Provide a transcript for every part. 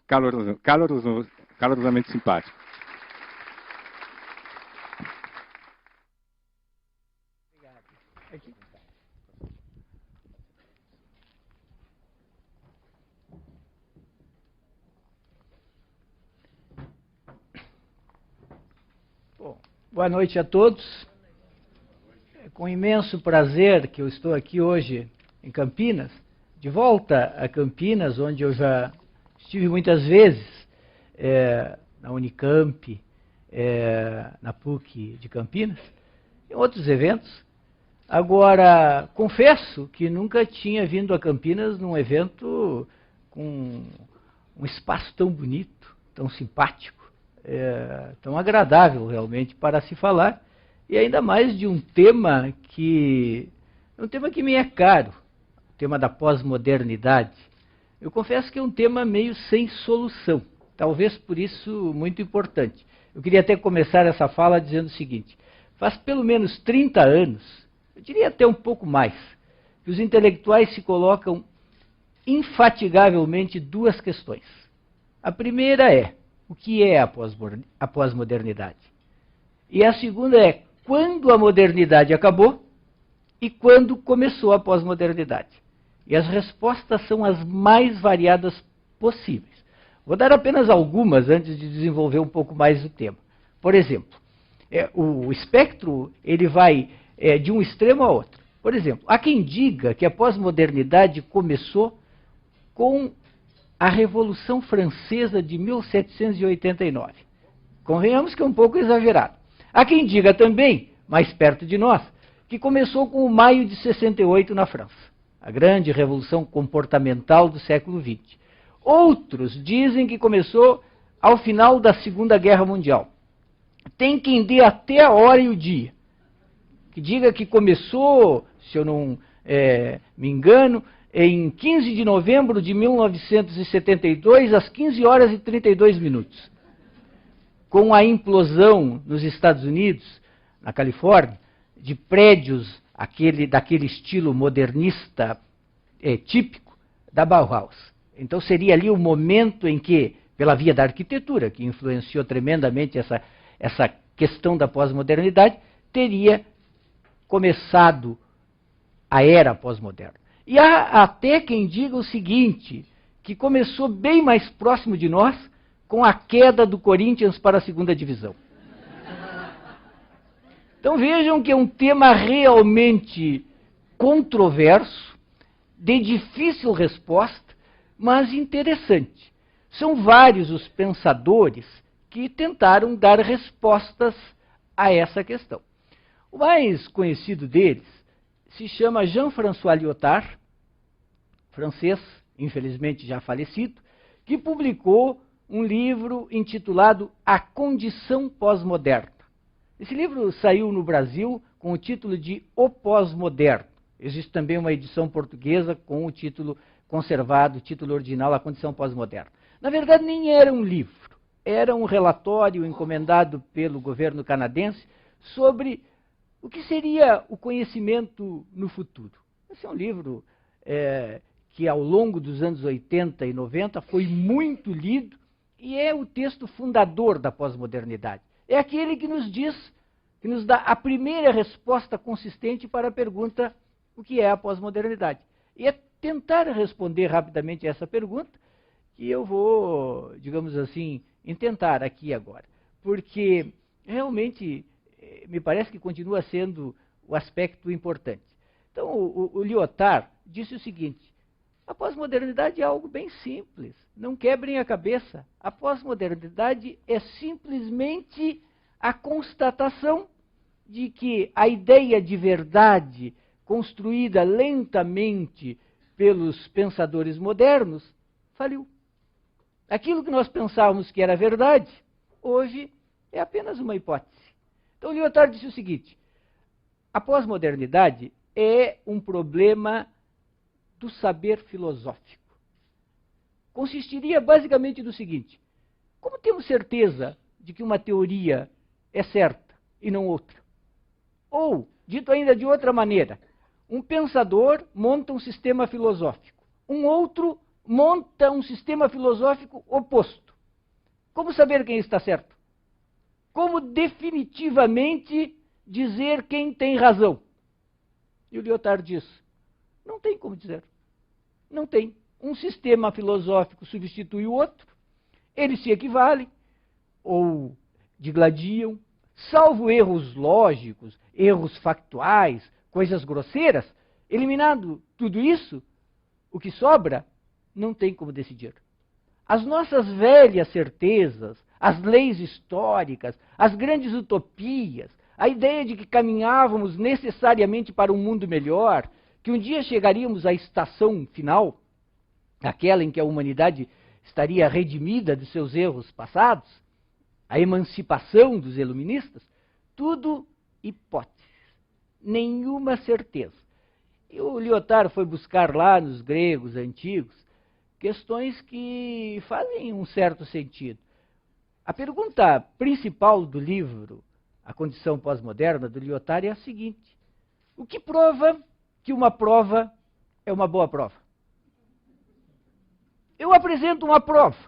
calorosamente simpático. Bom, boa noite a todos. É com imenso prazer que eu estou aqui hoje em Campinas, de volta a Campinas, onde eu já estive muitas vezes, na Unicamp, na PUC de Campinas, em outros eventos. Agora, confesso que nunca tinha vindo a Campinas num evento com um espaço tão bonito, tão simpático, tão agradável realmente para se falar, e ainda mais de um tema que me é caro, o tema da pós-modernidade. Eu confesso que é um tema meio sem solução, talvez por isso muito importante. Eu queria até começar essa fala dizendo o seguinte: faz pelo menos 30 anos, eu diria até um pouco mais, que os intelectuais se colocam infatigavelmente duas questões. A primeira é: o que é a pós-modernidade? E a segunda é: quando a modernidade acabou e quando começou a pós-modernidade? E as respostas são as mais variadas possíveis. Vou dar apenas algumas antes de desenvolver um pouco mais o tema. Por exemplo, o espectro ele vai de um extremo a outro. Por exemplo, há quem diga que a pós-modernidade começou com a Revolução Francesa de 1789. Convenhamos que é um pouco exagerado. Há quem diga também, mais perto de nós, que começou com o Maio de 68 na França, a grande revolução comportamental do século XX. Outros dizem que começou ao final da Segunda Guerra Mundial. Tem quem dê até a hora e o dia, que diga que começou, se eu não me engano, em 15 de novembro de 1972, às 15 horas e 32 minutos. Com a implosão nos Estados Unidos, na Califórnia, de prédios daquele estilo modernista típico da Bauhaus. Então seria ali o momento em que, pela via da arquitetura, que influenciou tremendamente essa questão da pós-modernidade, teria começado a era pós-moderna. E há até quem diga o seguinte, que começou bem mais próximo de nós, com a queda do Corinthians para a segunda divisão. Então vejam que é um tema realmente controverso, de difícil resposta, mas interessante. São vários os pensadores que tentaram dar respostas a essa questão. O mais conhecido deles se chama Jean-François Lyotard, francês, infelizmente já falecido, que publicou um livro intitulado A Condição Pós-Moderna. Esse livro saiu no Brasil com o título de O Pós-Moderno. Existe também uma edição portuguesa com o título conservado, o título original, A Condição Pós-Moderna. Na verdade, nem era um livro, era um relatório encomendado pelo governo canadense sobre o que seria o conhecimento no futuro. Esse é um livro que, ao longo dos anos 80 e 90, foi muito lido e é o texto fundador da pós-modernidade. É aquele que nos diz, que nos dá a primeira resposta consistente para a pergunta: o que é a pós-modernidade? E é tentar responder rapidamente a essa pergunta que eu vou, digamos assim, intentar aqui agora. Porque realmente me parece que continua sendo o aspecto importante. Então, o Lyotard disse o seguinte: a pós-modernidade é algo bem simples, não quebrem a cabeça. A pós-modernidade é simplesmente a constatação de que a ideia de verdade, construída lentamente pelos pensadores modernos, faliu. Aquilo que nós pensávamos que era verdade, hoje é apenas uma hipótese. Então, Lyotard disse o seguinte: a pós-modernidade é um problema do saber filosófico. Consistiria basicamente no seguinte: como temos certeza de que uma teoria é certa e não outra? Ou, dito ainda de outra maneira, um pensador monta um sistema filosófico, um outro monta um sistema filosófico oposto. Como saber quem está certo? Como definitivamente dizer quem tem razão? E o Lyotard diz, não tem como dizer. Não tem. Um sistema filosófico substitui o outro, eles se equivalem, ou digladiam, salvo erros lógicos, erros factuais, coisas grosseiras, eliminado tudo isso, o que sobra não tem como decidir. As nossas velhas certezas, as leis históricas, as grandes utopias, a ideia de que caminhávamos necessariamente para um mundo melhor, que um dia chegaríamos à estação final, aquela em que a humanidade estaria redimida dos seus erros passados, a emancipação dos iluministas, tudo hipóteses, nenhuma certeza. E o Lyotard foi buscar lá nos gregos antigos questões que fazem um certo sentido. A pergunta principal do livro, A Condição Pós-Moderna, do Lyotard, é a seguinte: o que prova que uma prova é uma boa prova? Eu apresento uma prova,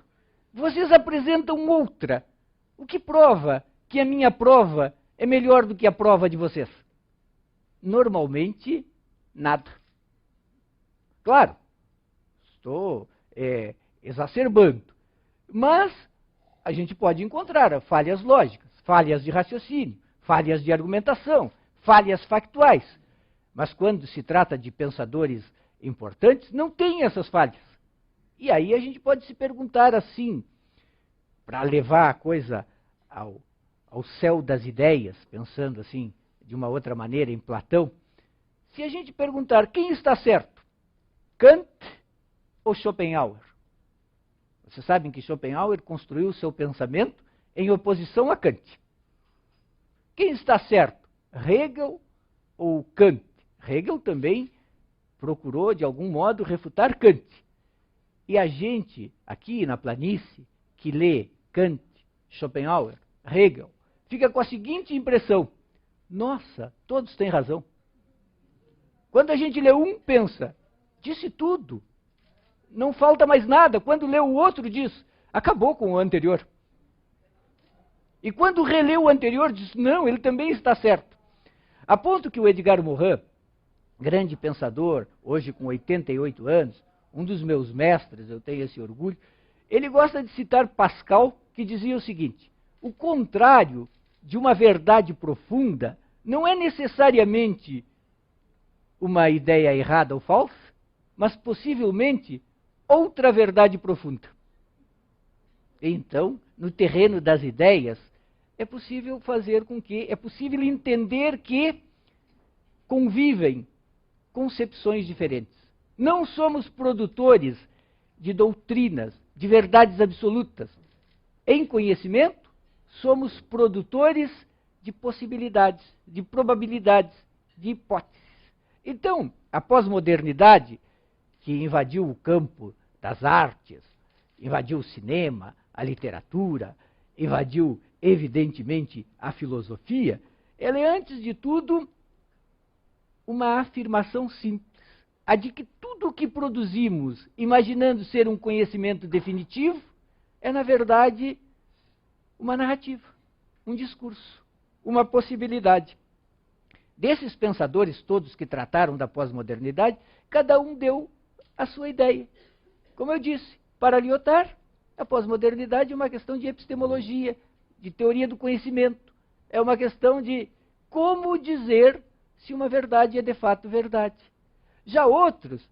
vocês apresentam outra. O que prova que a minha prova é melhor do que a prova de vocês? Normalmente, nada. Claro, estou exacerbando, mas a gente pode encontrar falhas lógicas, falhas de raciocínio, falhas de argumentação, falhas factuais. Mas quando se trata de pensadores importantes, não tem essas falhas. E aí a gente pode se perguntar assim, para levar a coisa ao céu das ideias, pensando assim, de uma outra maneira, em Platão, se a gente perguntar quem está certo, Kant ou Schopenhauer? Vocês sabem que Schopenhauer construiu o seu pensamento em oposição a Kant. Quem está certo, Hegel ou Kant? Hegel também procurou, de algum modo, refutar Kant. E a gente, aqui na planície, que lê Kant, Schopenhauer, Hegel, fica com a seguinte impressão: nossa, todos têm razão. Quando a gente lê um, pensa, disse tudo, não falta mais nada. Quando lê o outro, diz, acabou com o anterior. E quando relê o anterior, diz, não, ele também está certo. A ponto que o Edgar Morin, grande pensador, hoje com 88 anos, um dos meus mestres, eu tenho esse orgulho, ele gosta de citar Pascal, que dizia o seguinte: o contrário de uma verdade profunda não é necessariamente uma ideia errada ou falsa, mas possivelmente outra verdade profunda. Então, no terreno das ideias, é possível entender que convivem concepções diferentes. Não somos produtores de doutrinas, de verdades absolutas. Em conhecimento, somos produtores de possibilidades, de probabilidades, de hipóteses. Então, a pós-modernidade, que invadiu o campo das artes, invadiu o cinema, a literatura, invadiu, evidentemente, a filosofia, ela é, antes de tudo, uma afirmação simples, a de que tudo o que produzimos, imaginando ser um conhecimento definitivo, é, na verdade, uma narrativa, um discurso, uma possibilidade. Desses pensadores todos que trataram da pós-modernidade, cada um deu a sua ideia. Como eu disse, para Lyotard, a pós-modernidade é uma questão de epistemologia, de teoria do conhecimento. É uma questão de como dizer se uma verdade é de fato verdade. Já outros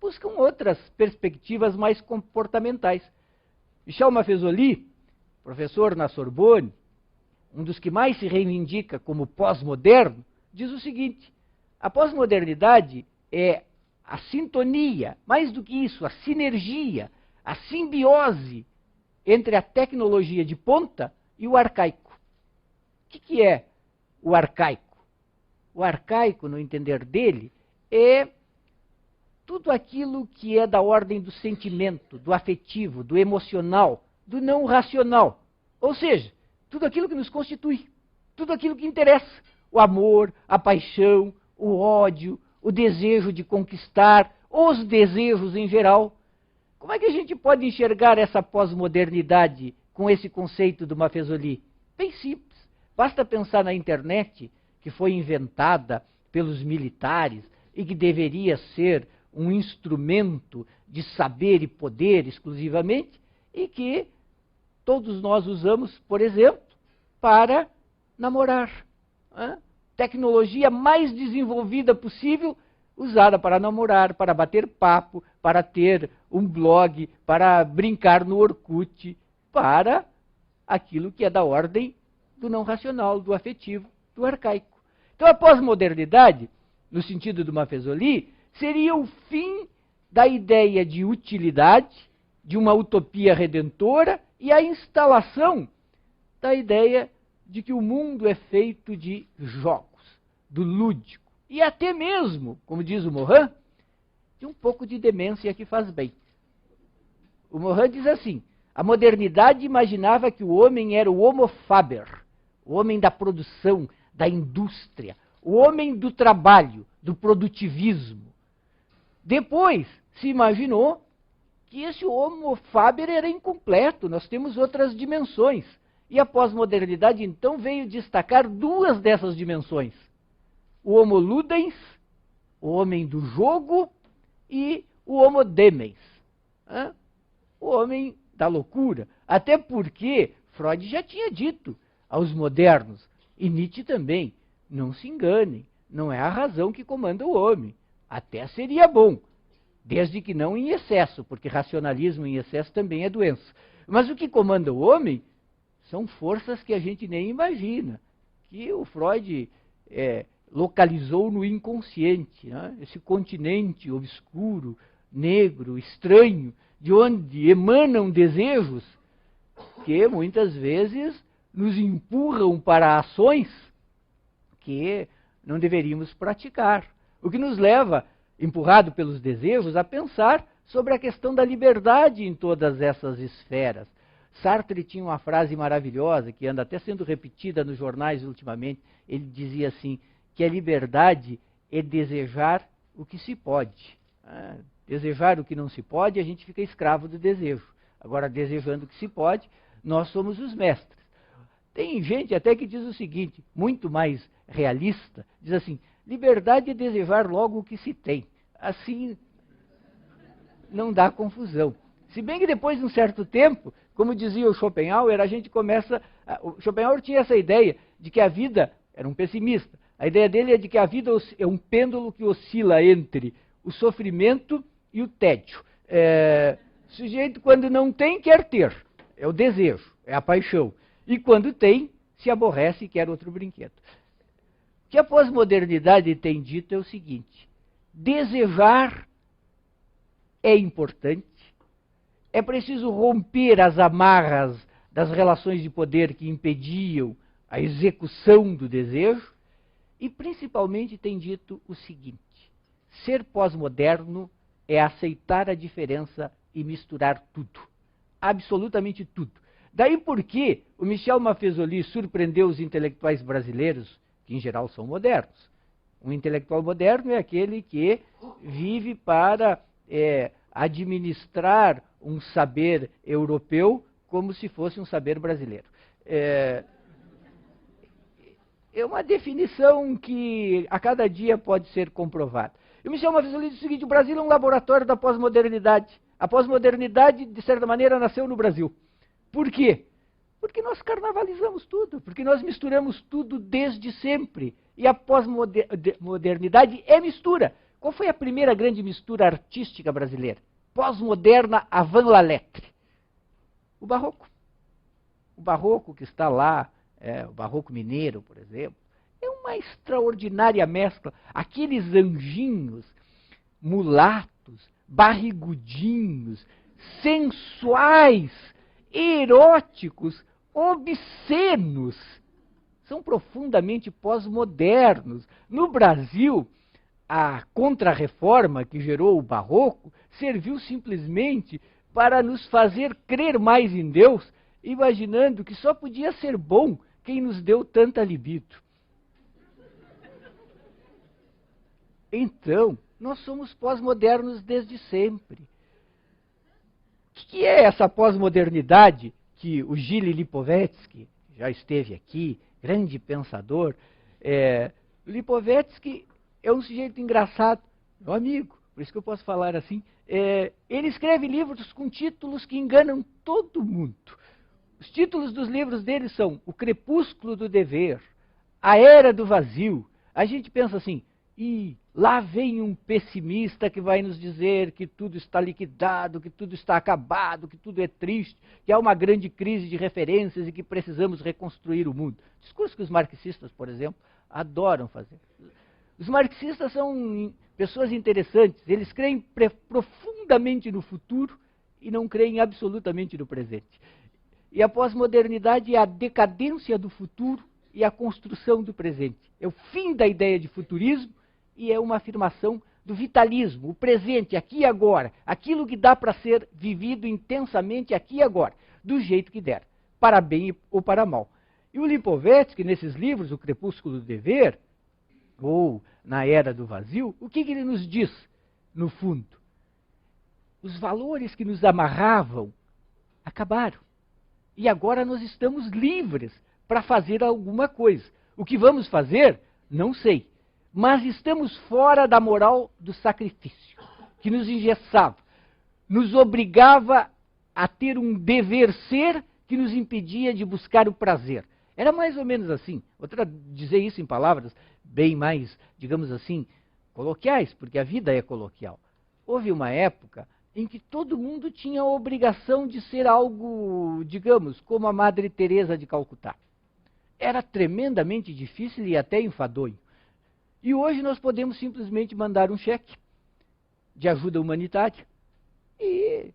buscam outras perspectivas mais comportamentais. Michel Maffezoli, professor na Sorbonne, um dos que mais se reivindica como pós-moderno, diz o seguinte: a pós-modernidade é a sintonia, mais do que isso, a sinergia, a simbiose entre a tecnologia de ponta e o arcaico. O que é o arcaico? O arcaico, no entender dele, é tudo aquilo que é da ordem do sentimento, do afetivo, do emocional, do não racional. Ou seja, tudo aquilo que nos constitui, tudo aquilo que interessa. O amor, a paixão, o ódio, o desejo de conquistar, os desejos em geral. Como é que a gente pode enxergar essa pós-modernidade com esse conceito do Maffesoli? Bem simples. Basta pensar na internet, que foi inventada pelos militares e que deveria ser um instrumento de saber e poder exclusivamente, e que todos nós usamos, por exemplo, para namorar. Tecnologia mais desenvolvida possível, usada para namorar, para bater papo, para ter um blog, para brincar no Orkut, para aquilo que é da ordem do não racional, do afetivo, do arcaico. Então a pós-modernidade, no sentido do Maffesoli, seria o fim da ideia de utilidade, de uma utopia redentora, e a instalação da ideia de que o mundo é feito de jogos, do lúdico, e até mesmo, como diz o Morin, de um pouco de demência que faz bem. O Morin diz assim: a modernidade imaginava que o homem era o homo faber, o homem da produção, da indústria, o homem do trabalho, do produtivismo. Depois se imaginou que esse homo faber era incompleto, nós temos outras dimensões. E a pós-modernidade, então, veio destacar duas dessas dimensões. O homo ludens, o homem do jogo, e o homo demens, o homem da loucura. Até porque Freud já tinha dito aos modernos, e Nietzsche também, não se enganem, não é a razão que comanda o homem. Até seria bom, desde que não em excesso, porque racionalismo em excesso também é doença. Mas o que comanda o homem são forças que a gente nem imagina, que o Freud localizou no inconsciente, esse continente obscuro, negro, estranho, de onde emanam desejos que muitas vezes nos empurram para ações que não deveríamos praticar. O que nos leva, empurrado pelos desejos, a pensar sobre a questão da liberdade em todas essas esferas. Sartre tinha uma frase maravilhosa, que anda até sendo repetida nos jornais ultimamente. Ele dizia assim, que a liberdade é desejar o que se pode. Desejar o que não se pode, a gente fica escravo do desejo. Agora, desejando o que se pode, nós somos os mestres. Tem gente até que diz o seguinte, muito mais realista, diz assim, liberdade é desejar logo o que se tem. Assim, não dá confusão. Se bem que depois de um certo tempo, como dizia o Schopenhauer, a gente começa... O Schopenhauer tinha essa ideia de que a vida... Era um pessimista. A ideia dele é de que a vida é um pêndulo que oscila entre o sofrimento e o tédio. O sujeito, quando não tem, quer ter. É o desejo, é a paixão. E quando tem, se aborrece e quer outro brinquedo. O que a pós-modernidade tem dito é o seguinte: desejar é importante, é preciso romper as amarras das relações de poder que impediam a execução do desejo, e principalmente tem dito o seguinte: ser pós-moderno é aceitar a diferença e misturar tudo, absolutamente tudo. Daí porque o Michel Maffesoli surpreendeu os intelectuais brasileiros, que em geral são modernos. Um intelectual moderno é aquele que vive para administrar um saber europeu como se fosse um saber brasileiro. É uma definição que a cada dia pode ser comprovada. E o Michel Maffesoli diz o seguinte: o Brasil é um laboratório da pós-modernidade. A pós-modernidade, de certa maneira, nasceu no Brasil. Por quê? Porque nós carnavalizamos tudo, porque nós misturamos tudo desde sempre. E a pós-modernidade é mistura. Qual foi a primeira grande mistura artística brasileira? Pós-moderna avant la lettre. O barroco. O barroco que está lá, o barroco mineiro, por exemplo, é uma extraordinária mescla. Aqueles anjinhos mulatos, barrigudinhos, sensuais, eróticos, obscenos, são profundamente pós-modernos. No Brasil, a Contra-Reforma que gerou o Barroco serviu simplesmente para nos fazer crer mais em Deus, imaginando que só podia ser bom quem nos deu tanta libido. Então, nós somos pós-modernos desde sempre. que é essa pós-modernidade que o Gilles Lipovetsky, já esteve aqui, grande pensador, Lipovetsky é um sujeito engraçado, meu amigo, por isso que eu posso falar assim. Ele escreve livros com títulos que enganam todo mundo. Os títulos dos livros dele são O Crepúsculo do Dever, A Era do Vazio. A gente pensa assim, lá vem um pessimista que vai nos dizer que tudo está liquidado, que tudo está acabado, que tudo é triste, que há uma grande crise de referências e que precisamos reconstruir o mundo. Discurso que os marxistas, por exemplo, adoram fazer. Os marxistas são pessoas interessantes, eles creem profundamente no futuro e não creem absolutamente no presente. E a pós-modernidade é a decadência do futuro e a construção do presente. É o fim da ideia de futurismo e é uma afirmação do vitalismo, o presente, aqui e agora, aquilo que dá para ser vivido intensamente aqui e agora, do jeito que der, para bem ou para mal. E o Lipovetsky, nesses livros, O Crepúsculo do Dever, ou Na Era do Vazio, o que ele nos diz, no fundo? Os valores que nos amarravam acabaram. E agora nós estamos livres para fazer alguma coisa. O que vamos fazer, não sei. Mas estamos fora da moral do sacrifício, que nos engessava, nos obrigava a ter um dever ser que nos impedia de buscar o prazer. Era mais ou menos assim. Vou dizer isso em palavras bem mais, digamos assim, coloquiais, porque a vida é coloquial. Houve uma época em que todo mundo tinha a obrigação de ser algo, digamos, como a Madre Teresa de Calcutá. Era tremendamente difícil e até enfadonho. E hoje nós podemos simplesmente mandar um cheque de ajuda humanitária e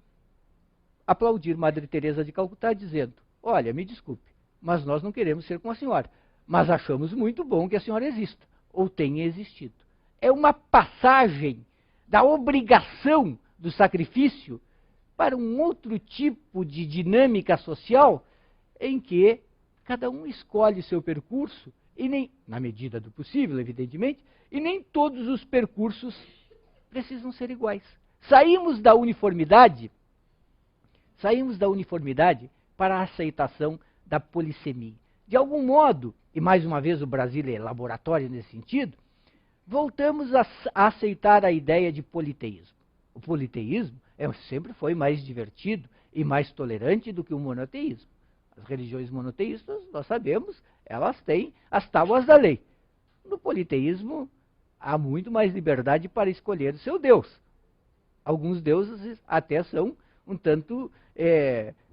aplaudir Madre Teresa de Calcutá dizendo, olha, me desculpe, mas nós não queremos ser com a senhora, mas achamos muito bom que a senhora exista, ou tenha existido. É uma passagem da obrigação do sacrifício para um outro tipo de dinâmica social em que cada um escolhe seu percurso, e nem, na medida do possível, evidentemente, e nem todos os percursos precisam ser iguais. Saímos da uniformidade para a aceitação da polissemia. De algum modo, e mais uma vez o Brasil é laboratório nesse sentido, voltamos a aceitar a ideia de politeísmo. O politeísmo sempre foi mais divertido e mais tolerante do que o monoteísmo. As religiões monoteístas, nós sabemos, elas têm as tábuas da lei. No politeísmo, há muito mais liberdade para escolher o seu Deus. Alguns deuses até são um tanto,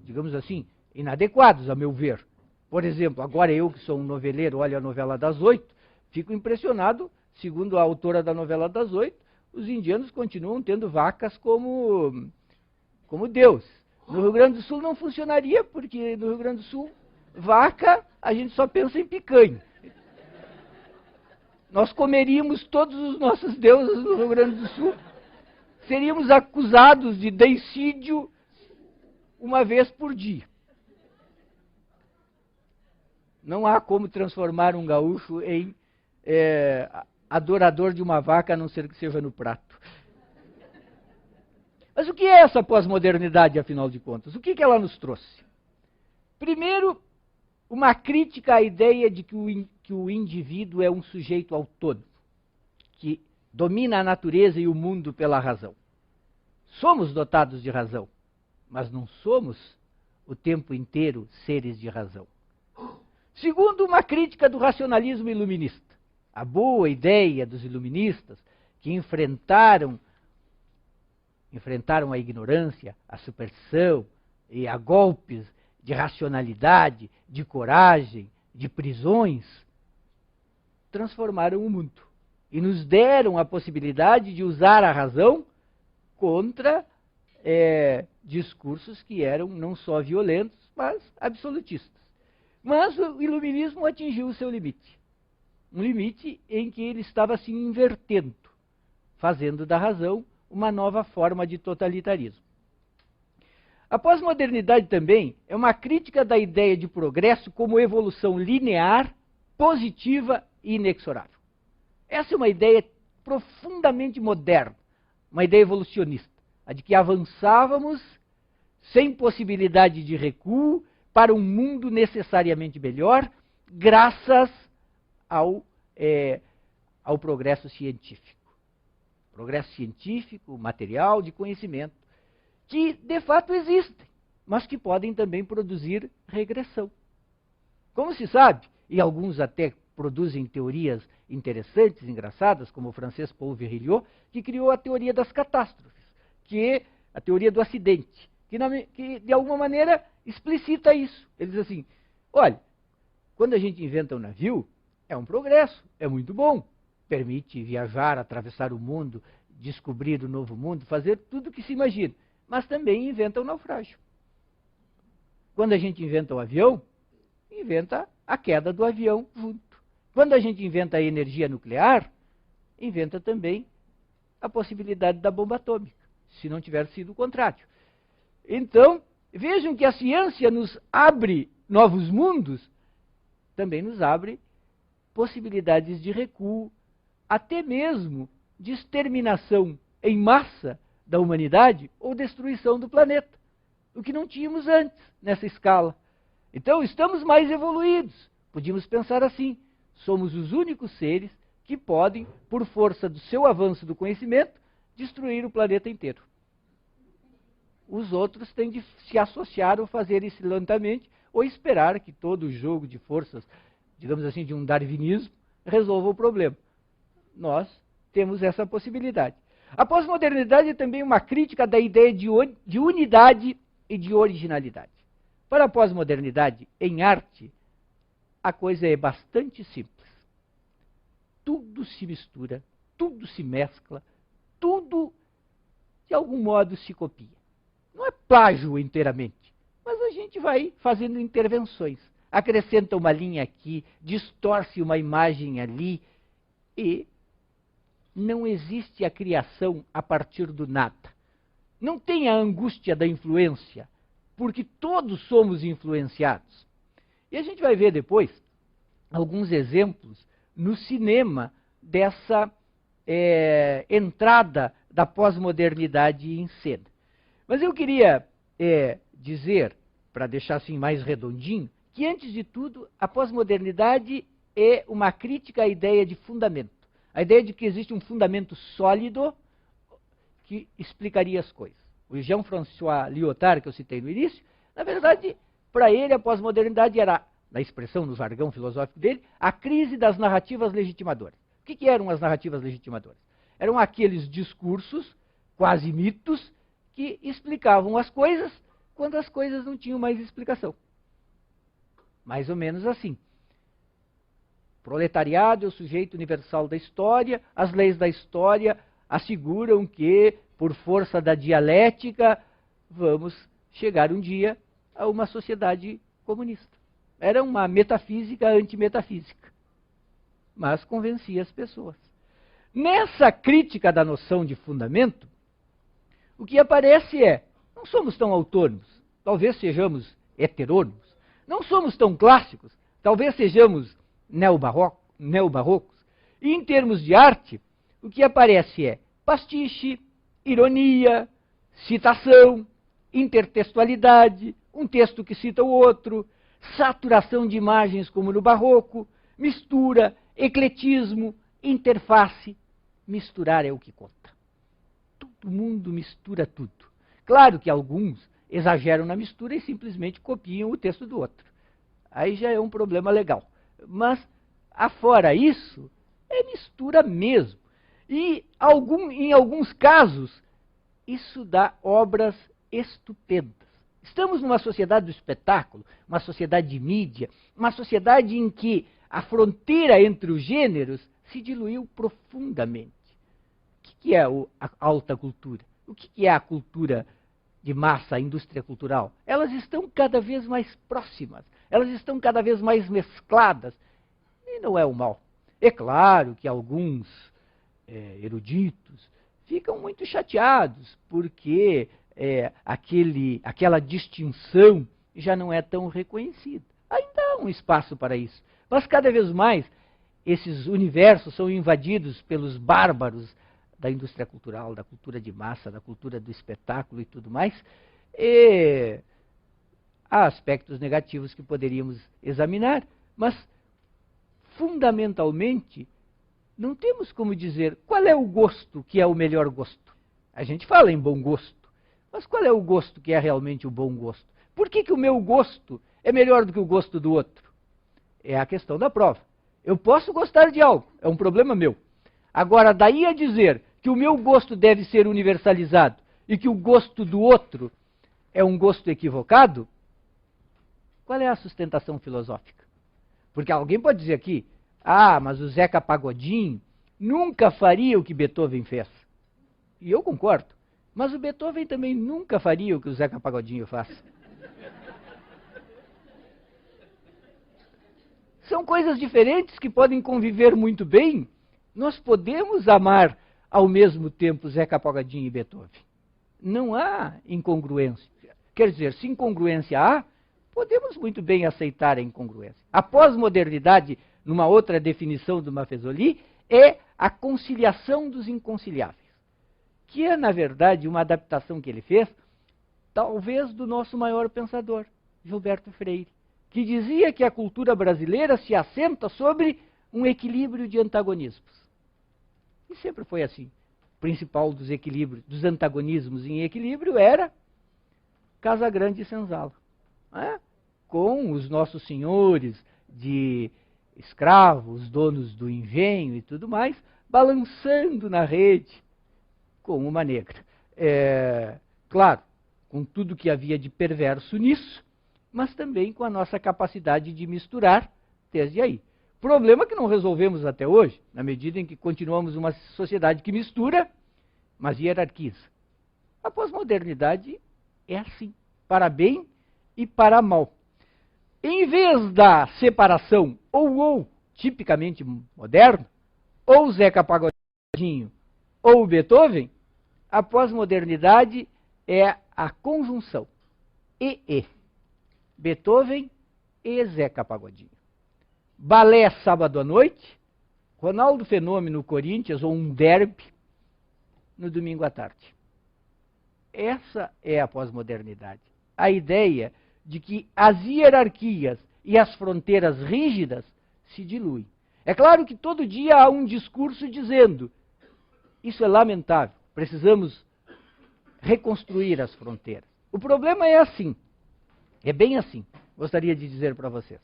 digamos assim, inadequados, a meu ver. Por exemplo, agora eu que sou um noveleiro, olho a novela das 8, fico impressionado, segundo a autora da novela das 8, os indianos continuam tendo vacas como Deus. No Rio Grande do Sul não funcionaria, porque no Rio Grande do Sul, vaca, a gente só pensa em picanha. Nós comeríamos todos os nossos deuses no Rio Grande do Sul. Seríamos acusados de deicídio uma vez por dia. Não há como transformar um gaúcho em adorador de uma vaca, a não ser que seja no prato. Mas o que é essa pós-modernidade, afinal de contas? O que ela nos trouxe? Primeiro, uma crítica à ideia de que o indivíduo é um sujeito autônomo, que domina a natureza e o mundo pela razão. Somos dotados de razão, mas não somos o tempo inteiro seres de razão. Segundo, uma crítica do racionalismo iluminista. A boa ideia dos iluministas, que enfrentaram a ignorância, a superstição e a golpes de racionalidade, de coragem, de prisões, transformaram o mundo e nos deram a possibilidade de usar a razão contra discursos que eram não só violentos, mas absolutistas. Mas o iluminismo atingiu o seu limite. Um limite em que ele estava se invertendo, fazendo da razão uma nova forma de totalitarismo. A pós-modernidade também é uma crítica da ideia de progresso como evolução linear, positiva e inexorável. Essa é uma ideia profundamente moderna, uma ideia evolucionista, a de que avançávamos sem possibilidade de recuo, para um mundo necessariamente melhor, graças ao progresso científico. Progresso científico, material, de conhecimento, que de fato existem, mas que podem também produzir regressão. Como se sabe, e alguns até produzem teorias interessantes, engraçadas, como o francês Paul Virilio, que criou a teoria das catástrofes, que é a teoria do acidente, que de alguma maneira explicita isso. Ele diz assim, olha, quando a gente inventa um navio, é um progresso, é muito bom, permite viajar, atravessar o mundo, descobrir o novo mundo, fazer tudo o que se imagina, mas também inventa o naufrágio. Quando a gente inventa o avião, inventa a queda do avião junto. Quando a gente inventa a energia nuclear, inventa também a possibilidade da bomba atômica, se não tiver sido o contrário. Então, vejam que a ciência nos abre novos mundos, também nos abre possibilidades de recuo, até mesmo de exterminação em massa da humanidade ou destruição do planeta, o que não tínhamos antes nessa escala. Então, estamos mais evoluídos. Podíamos pensar assim, somos os únicos seres que podem, por força do seu avanço do conhecimento, destruir o planeta inteiro. Os outros têm de se associar ou fazer isso lentamente, ou esperar que todo o jogo de forças, digamos assim, de um darwinismo, resolva o problema. Nós temos essa possibilidade. A pós-modernidade é também uma crítica da ideia de unidade e de originalidade. Para a pós-modernidade, em arte, a coisa é bastante simples. Tudo se mistura, tudo se mescla, tudo, de algum modo, se copia. Não é plágio inteiramente, mas a gente vai fazendo intervenções. Acrescenta uma linha aqui, distorce uma imagem ali, e não existe a criação a partir do nada. Não tem a angústia da influência, porque todos somos influenciados. E a gente vai ver depois alguns exemplos no cinema dessa entrada da pós-modernidade em cena. Mas eu queria dizer, para deixar assim mais redondinho, que antes de tudo a pós-modernidade é uma crítica à ideia de fundamento. A ideia de que existe um fundamento sólido que explicaria as coisas. O Jean-François Lyotard, que eu citei no início, na verdade, para ele a pós-modernidade era, na expressão, no jargão filosófico dele, a crise das narrativas legitimadoras. O que eram as narrativas legitimadoras? Eram aqueles discursos, quase mitos, que explicavam as coisas quando as coisas não tinham mais explicação. Mais ou menos assim. Proletariado é o sujeito universal da história, as leis da história asseguram que, por força da dialética, vamos chegar um dia a uma sociedade comunista. Era uma metafísica antimetafísica, mas convencia as pessoas. Nessa crítica da noção de fundamento, o que aparece é, não somos tão autônomos, talvez sejamos heterônomos, não somos tão clássicos, talvez sejamos neobarrocos, e em termos de arte, o que aparece é pastiche, ironia, citação, intertextualidade, um texto que cita o outro, saturação de imagens como no barroco, mistura, ecletismo, interface. Misturar é o que conta. Todo mundo mistura tudo. Claro que alguns exageram na mistura e simplesmente copiam o texto do outro. Aí já é um problema legal. Mas, afora isso, é mistura mesmo. E em alguns casos, isso dá obras estupendas. Estamos numa sociedade do espetáculo, uma sociedade de mídia, uma sociedade em que a fronteira entre os gêneros se diluiu profundamente. O que é a alta cultura? O que é a cultura de massa, a indústria cultural? Elas estão cada vez mais próximas, elas estão cada vez mais mescladas, e não é o mal. É claro que alguns eruditos ficam muito chateados, porque aquela distinção já não é tão reconhecida. Ainda há um espaço para isso, mas cada vez mais esses universos são invadidos pelos bárbaros da indústria cultural, da cultura de massa, da cultura do espetáculo e tudo mais, E há aspectos negativos que poderíamos examinar, mas, fundamentalmente, não temos como dizer qual é o gosto que é o melhor gosto. A gente fala em bom gosto, mas qual é o gosto que é realmente o bom gosto? Por que o meu gosto é melhor do que o gosto do outro? É a questão da prova. Eu posso gostar de algo, é um problema meu. Agora, daí a dizer que o meu gosto deve ser universalizado e que o gosto do outro é um gosto equivocado, qual é a sustentação filosófica? Porque alguém pode dizer aqui, mas o Zeca Pagodinho nunca faria o que Beethoven fez. E eu concordo. Mas o Beethoven também nunca faria o que o Zeca Pagodinho faz. São coisas diferentes que podem conviver muito bem. Nós podemos amar ao mesmo tempo Zeca Pagodinho e Beethoven. Não há incongruência. Quer dizer, se incongruência há, podemos muito bem aceitar a incongruência. A pós-modernidade, numa outra definição do Maffezoli, é a conciliação dos inconciliáveis, que é, na verdade, uma adaptação que ele fez, talvez do nosso maior pensador, Gilberto Freire, que dizia que a cultura brasileira se assenta sobre um equilíbrio de antagonismos. E sempre foi assim. O principal dos equilíbrios, dos antagonismos em equilíbrio era Casagrande e Senzala, né? Com os nossos senhores de escravos, donos do engenho e tudo mais, balançando na rede com uma negra. Claro, com tudo que havia de perverso nisso, mas também com a nossa capacidade de misturar desde aí. Problema que não resolvemos até hoje, na medida em que continuamos uma sociedade que mistura, mas hierarquiza. A pós-modernidade é assim, para bem e para mal. Em vez da separação ou tipicamente moderno, ou Zeca Pagodinho ou Beethoven, a pós-modernidade é a conjunção e. Beethoven e Zeca Pagodinho. Balé sábado à noite, Ronaldo Fenômeno Corinthians ou um derby no domingo à tarde. Essa é a pós-modernidade. A ideia de que as hierarquias e as fronteiras rígidas se diluem. É claro que todo dia há um discurso dizendo isso é lamentável, precisamos reconstruir as fronteiras. O problema é assim, é bem assim, gostaria de dizer para vocês.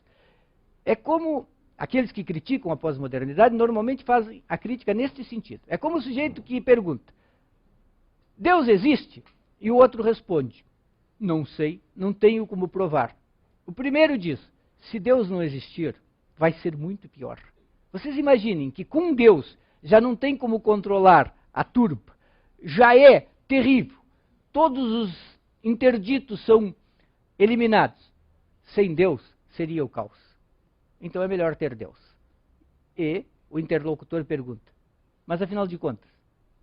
É como aqueles que criticam a pós-modernidade normalmente fazem a crítica neste sentido. É como o sujeito que pergunta, Deus existe? E o outro responde, não sei, não tenho como provar. O primeiro diz, se Deus não existir, vai ser muito pior. Vocês imaginem que com Deus já não tem como controlar a turba, já é terrível, todos os interditos são eliminados. Sem Deus seria o caos. Então é melhor ter Deus. E o interlocutor pergunta, mas afinal de contas,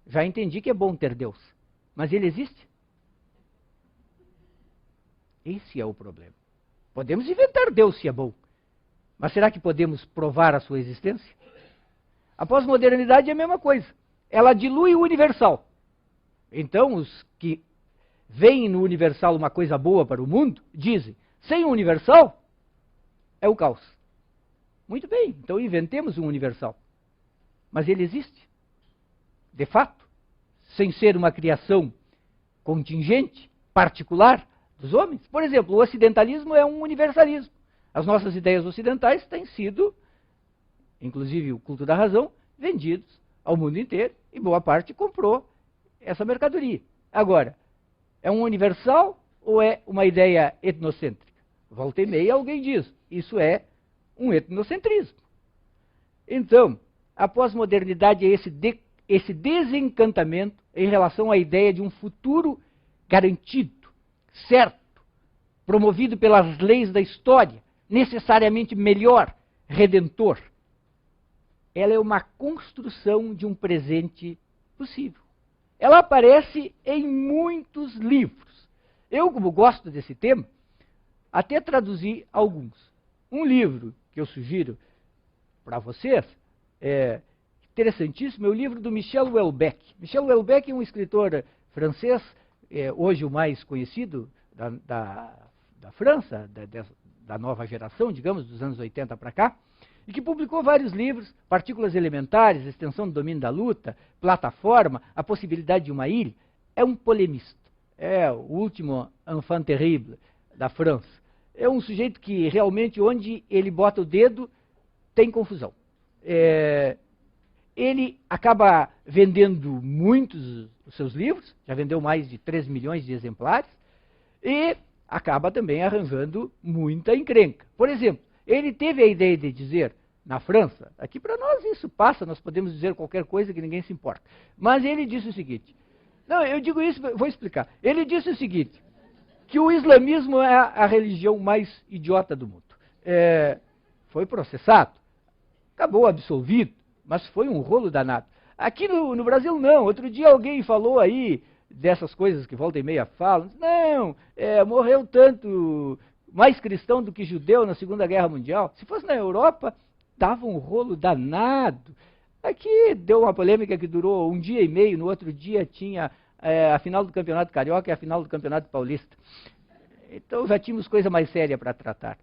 já entendi que é bom ter Deus, mas ele existe? Esse é o problema. Podemos inventar Deus se é bom, mas será que podemos provar a sua existência? A pós-modernidade é a mesma coisa. Ela dilui o universal. Então, os que veem no universal uma coisa boa para o mundo, dizem, sem o universal, é o caos. Muito bem, então inventemos um universal. Mas ele existe. De fato, sem ser uma criação contingente, particular, dos homens. Por exemplo, o ocidentalismo é um universalismo. As nossas ideias ocidentais têm sido, inclusive o culto da razão, vendidos ao mundo inteiro e boa parte comprou essa mercadoria. Agora, é um universal ou é uma ideia etnocêntrica? Volta e meia alguém diz, isso é um etnocentrismo. Então, a pós-modernidade é esse desencantamento em relação à ideia de um futuro garantido, certo, promovido pelas leis da história, necessariamente melhor, redentor. Ela é uma construção de um presente possível. Ela aparece em muitos livros. Eu, como gosto desse tema, até traduzi alguns. Um livro que eu sugiro para vocês, é interessantíssimo, é o livro do Michel Houellebecq. Michel Houellebecq é um escritor francês, hoje o mais conhecido, da França, da nova geração, digamos, dos anos 80 para cá, e que publicou vários livros, Partículas Elementares, Extensão do Domínio da Luta, Plataforma, A Possibilidade de uma Ilha. É um polemista, é o último enfant terrible da França. É um sujeito que realmente, onde ele bota o dedo, tem confusão. Ele acaba vendendo muitos dos seus livros, já vendeu mais de 3 milhões de exemplares, e acaba também arranjando muita encrenca. Por exemplo, ele teve a ideia de dizer, na França, aqui para nós isso passa, nós podemos dizer qualquer coisa que ninguém se importa, mas ele disse o seguinte, não, eu digo isso, vou explicar, ele disse o seguinte, que o islamismo é a religião mais idiota do mundo. Foi processado, acabou absolvido, mas foi um rolo danado. Aqui no Brasil não, outro dia alguém falou aí, dessas coisas que volta e meia falam, não, morreu tanto mais cristão do que judeu na Segunda Guerra Mundial. Se fosse na Europa, dava um rolo danado. Aqui deu uma polêmica que durou um dia e meio, no outro dia tinha a final do Campeonato Carioca e a final do Campeonato Paulista. Então já tínhamos coisa mais séria para tratar.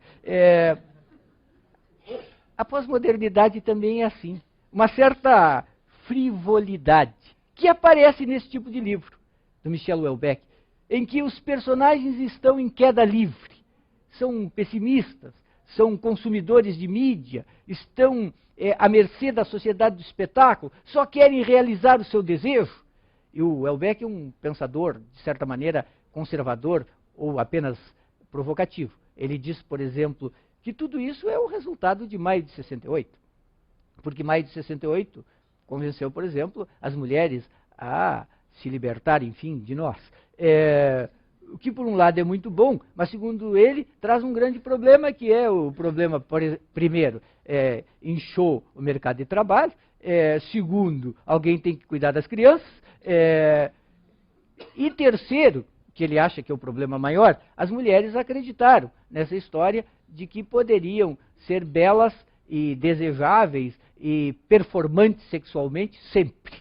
A pós-modernidade também é assim. Uma certa frivolidade que aparece nesse tipo de livro, do Michel Houellebecq, em que os personagens estão em queda livre, são pessimistas, são consumidores de mídia, estão à mercê da sociedade do espetáculo, só querem realizar o seu desejo. E o Houellebecq é um pensador, de certa maneira, conservador ou apenas provocativo. Ele diz, por exemplo, que tudo isso é o resultado de maio de 68. Porque maio de 68 convenceu, por exemplo, as mulheres a se libertar, enfim, de nós. O que, por um lado, é muito bom, mas, segundo ele, traz um grande problema, que é o problema, primeiro, inchou o mercado de trabalho, segundo, alguém tem que cuidar das crianças, e terceiro, que ele acha que é o problema maior, as mulheres acreditaram nessa história de que poderiam ser belas e desejáveis e performantes sexualmente sempre.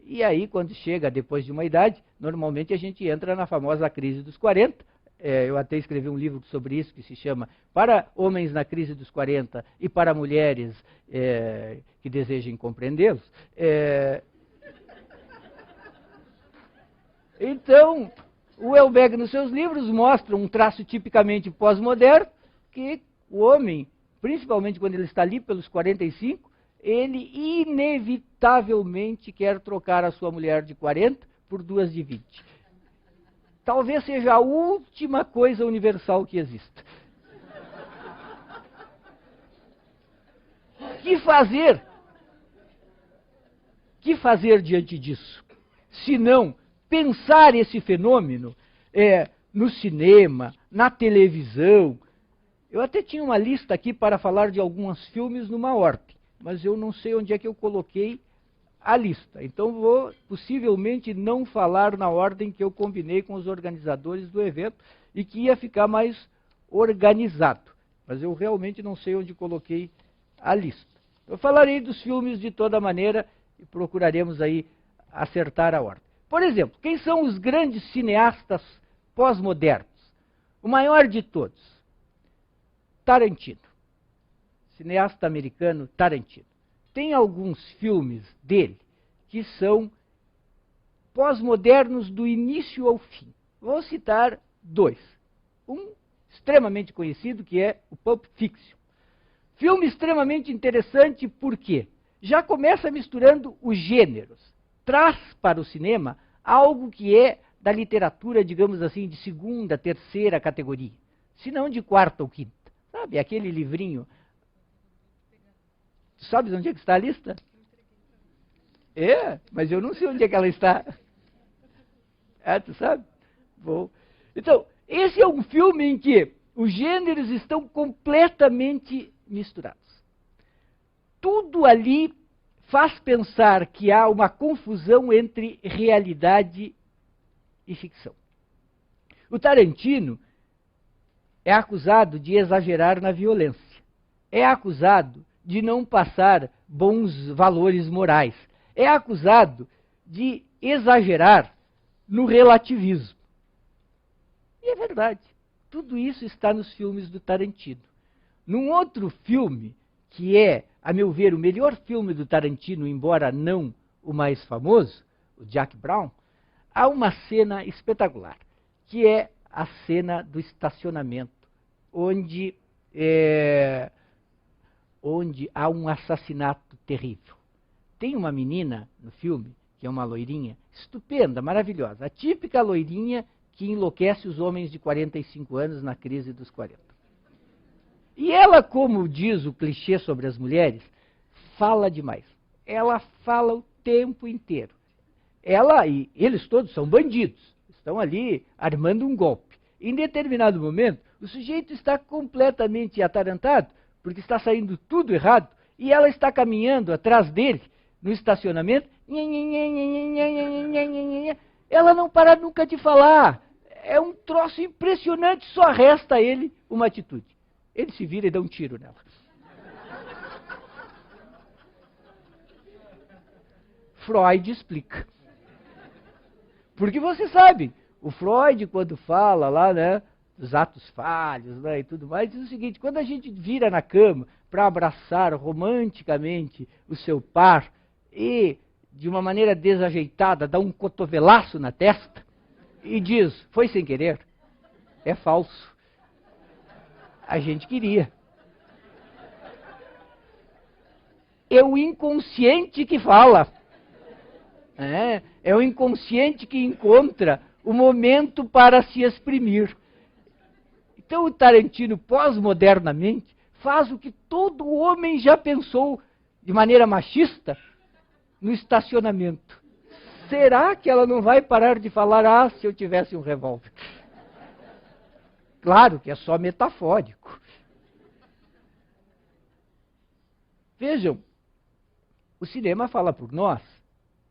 E aí, quando chega depois de uma idade, normalmente a gente entra na famosa crise dos 40. Eu até escrevi um livro sobre isso, que se chama Para Homens na Crise dos 40 e para Mulheres que Desejem Compreendê-los. Então, o Houellebecq, nos seus livros, mostra um traço tipicamente pós-moderno, que o homem, principalmente quando ele está ali pelos 45, ele inevitavelmente quer trocar a sua mulher de 40 por duas de 20. Talvez seja a última coisa universal que exista. Que fazer? Que fazer diante disso? Se não pensar esse fenômeno no cinema, na televisão. Eu até tinha uma lista aqui para falar de alguns filmes numa ordem, mas eu não sei onde é que eu coloquei a lista. Então vou possivelmente não falar na ordem que eu combinei com os organizadores do evento e que ia ficar mais organizado. Mas eu realmente não sei onde coloquei a lista. Eu falarei dos filmes de toda maneira e procuraremos aí acertar a ordem. Por exemplo, quem são os grandes cineastas pós-modernos? O maior de todos, Tarantino. Cineasta americano Tarantino. Tem alguns filmes dele que são pós-modernos do início ao fim. Vou citar dois. Um extremamente conhecido, que é o Pulp Fiction. Filme extremamente interessante porque já começa misturando os gêneros. Traz para o cinema algo que é da literatura, digamos assim, de segunda, terceira categoria, se não de quarta ou quinta. Sabe, aquele livrinho. Tu sabes onde é que está a lista? Mas eu não sei onde é que ela está. Tu sabe? Bom. Então, esse é um filme em que os gêneros estão completamente misturados. Tudo ali faz pensar que há uma confusão entre realidade e ficção. O Tarantino é acusado de exagerar na violência. É acusado de não passar bons valores morais. É acusado de exagerar no relativismo. E é verdade. Tudo isso está nos filmes do Tarantino. Num outro filme, que é, a meu ver, o melhor filme do Tarantino, embora não o mais famoso, o Jack Brown, há uma cena espetacular, que é a cena do estacionamento, onde há um assassinato terrível. Tem uma menina no filme, que é uma loirinha, estupenda, maravilhosa, a típica loirinha que enlouquece os homens de 45 anos na crise dos 40. E ela, como diz o clichê sobre as mulheres, fala demais. Ela fala o tempo inteiro. Ela e eles todos são bandidos, estão ali armando um golpe. Em determinado momento, o sujeito está completamente atarantado, porque está saindo tudo errado, e ela está caminhando atrás dele, no estacionamento. Ela não para nunca de falar. É um troço impressionante, só resta a ele uma atitude. Ele se vira e dá um tiro nela. Freud explica. Porque você sabe, o Freud, quando fala lá, né, dos atos falhos, né, e tudo mais, diz o seguinte: quando a gente vira na cama para abraçar romanticamente o seu par e, de uma maneira desajeitada, dá um cotovelaço na testa e diz, foi sem querer, é falso. A gente queria. É o inconsciente que fala. É o inconsciente que encontra o momento para se exprimir. Então o Tarantino, pós-modernamente, faz o que todo homem já pensou de maneira machista no estacionamento. Será que ela não vai parar de falar, ah, se eu tivesse um revólver? Claro que é só metafórico. Vejam, o cinema fala por nós,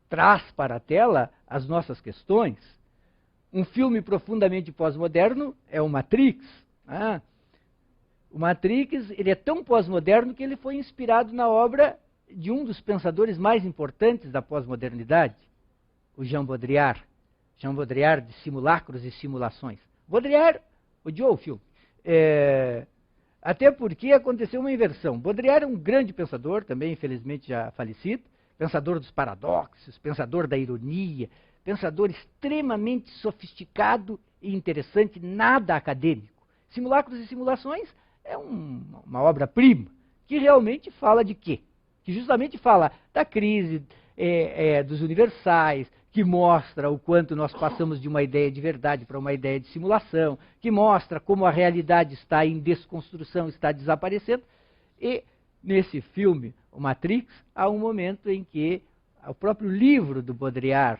traz para a tela as nossas questões. Um filme profundamente pós-moderno é o Matrix. O Matrix, ele é tão pós-moderno que ele foi inspirado na obra de um dos pensadores mais importantes da pós-modernidade, o Jean Baudrillard. Jean Baudrillard, de Simulacros e Simulações. Baudrillard odiou o filme. Até porque aconteceu uma inversão. Baudrillard é um grande pensador, também infelizmente já falecido, pensador dos paradoxos, pensador da ironia, pensador extremamente sofisticado e interessante, nada acadêmico. Simulacros e Simulações é uma obra-prima que realmente fala de quê? Que justamente fala da crise dos universais, que mostra o quanto nós passamos de uma ideia de verdade para uma ideia de simulação, que mostra como a realidade está em desconstrução, está desaparecendo. E nesse filme, o Matrix, há um momento em que o próprio livro do Baudrillard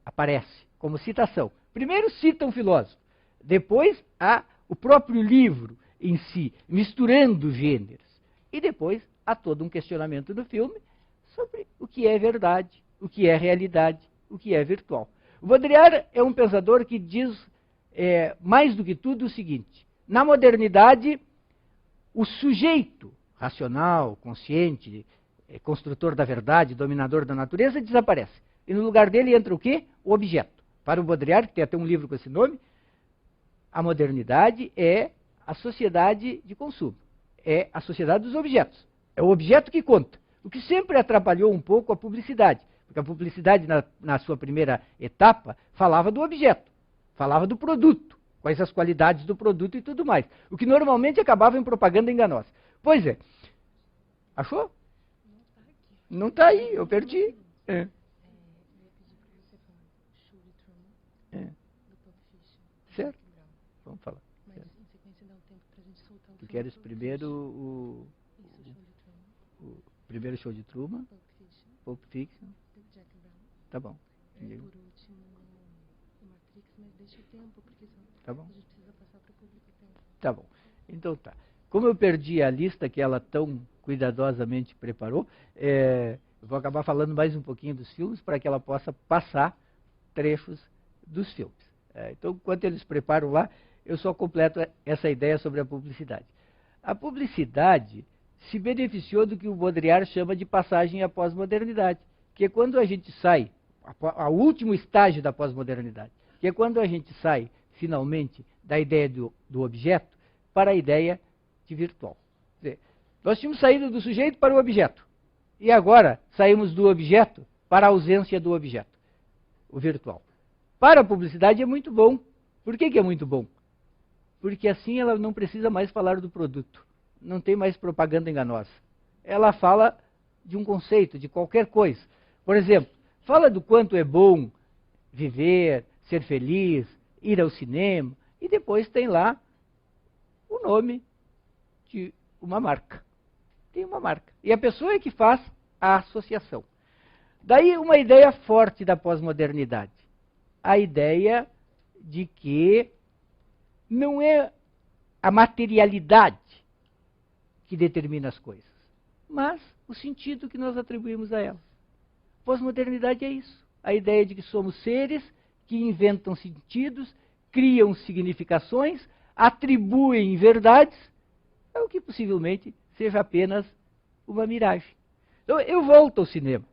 aparece como citação. Primeiro cita um filósofo, depois há o próprio livro em si, misturando gêneros. E depois há todo um questionamento no filme sobre o que é verdade, o que é realidade, o que é virtual. O Baudrillard é um pensador que diz, mais do que tudo, o seguinte: na modernidade, o sujeito racional, consciente, construtor da verdade, dominador da natureza, desaparece. E no lugar dele entra o quê? O objeto. Para o Baudrillard, que tem até um livro com esse nome, a modernidade é a sociedade de consumo. É a sociedade dos objetos. É o objeto que conta. O que sempre atrapalhou um pouco a publicidade. Porque a publicidade, na sua primeira etapa, falava do objeto, falava do produto, quais as qualidades do produto e tudo mais. O que normalmente acabava em propaganda enganosa. Pois é. Achou? Não está aí, eu perdi. Certo? Vamos falar. Tu queres primeiro o primeiro show de Truman? Pulp Fiction? Tá bom. Por último, o Matrix, mas deixa o tempo, porque tá bom. A gente precisa passar para o público o tempo. Tá bom. Então tá. Como eu perdi a lista que ela tão cuidadosamente preparou, eu vou acabar falando mais um pouquinho dos filmes para que ela possa passar trechos dos filmes. Então, enquanto eles preparam lá, eu só completo essa ideia sobre a publicidade. A publicidade se beneficiou do que o Baudrillard chama de passagem à pós-modernidade, que é quando a gente sai, ao último estágio da pós-modernidade, que é quando a gente sai, finalmente, da ideia do objeto para a ideia de virtual. Quer dizer, nós tínhamos saído do sujeito para o objeto. E agora saímos do objeto para a ausência do objeto, o virtual. Para a publicidade é muito bom. Por que é muito bom? Porque assim ela não precisa mais falar do produto. Não tem mais propaganda enganosa. Ela fala de um conceito, de qualquer coisa. Por exemplo, fala do quanto é bom viver, ser feliz, ir ao cinema, e depois tem lá o nome de uma marca. Tem uma marca. E a pessoa é que faz a associação. Daí uma ideia forte da pós-modernidade. A ideia de que não é a materialidade que determina as coisas, mas o sentido que nós atribuímos a elas. Pós-modernidade é isso. A ideia de que somos seres que inventam sentidos, criam significações, atribuem verdades, é o que possivelmente seja apenas uma miragem. Então, eu volto ao cinema.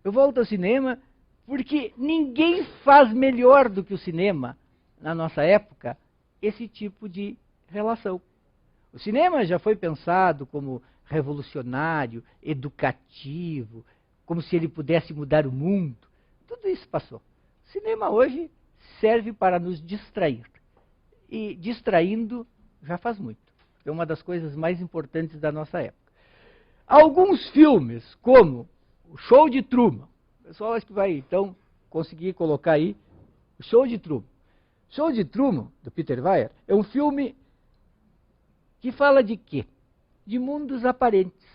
Eu volto ao cinema porque ninguém faz melhor do que o cinema, na nossa época, esse tipo de relação. O cinema já foi pensado como revolucionário, educativo, como se ele pudesse mudar o mundo. Tudo isso passou. O cinema hoje serve para nos distrair. E distraindo já faz muito. É uma das coisas mais importantes da nossa época. Alguns filmes, como o Show de Truman, o pessoal acho que vai então conseguir colocar aí o Show de Truman. O Show de Truman, do Peter Weir, é um filme que fala de quê? De mundos aparentes.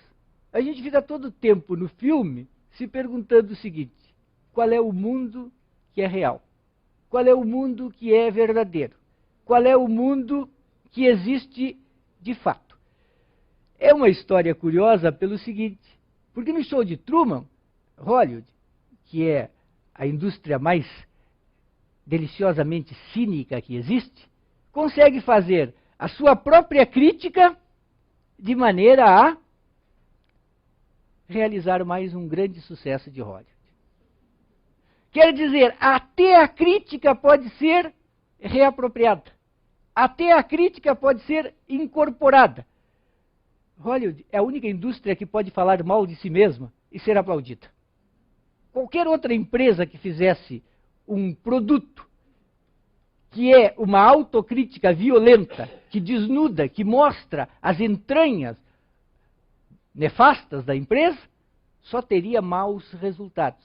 A gente fica todo o tempo no filme se perguntando o seguinte: qual é o mundo que é real? Qual é o mundo que é verdadeiro? Qual é o mundo que existe de fato? É uma história curiosa pelo seguinte, porque no Show de Truman, Hollywood, que é a indústria mais deliciosamente cínica que existe, consegue fazer a sua própria crítica de maneira a realizar mais um grande sucesso de Hollywood. Quer dizer, até a crítica pode ser reapropriada. Até a crítica pode ser incorporada. Hollywood é a única indústria que pode falar mal de si mesma e ser aplaudida. Qualquer outra empresa que fizesse um produto que é uma autocrítica violenta, que desnuda, que mostra as entranhas nefastas da empresa, só teria maus resultados.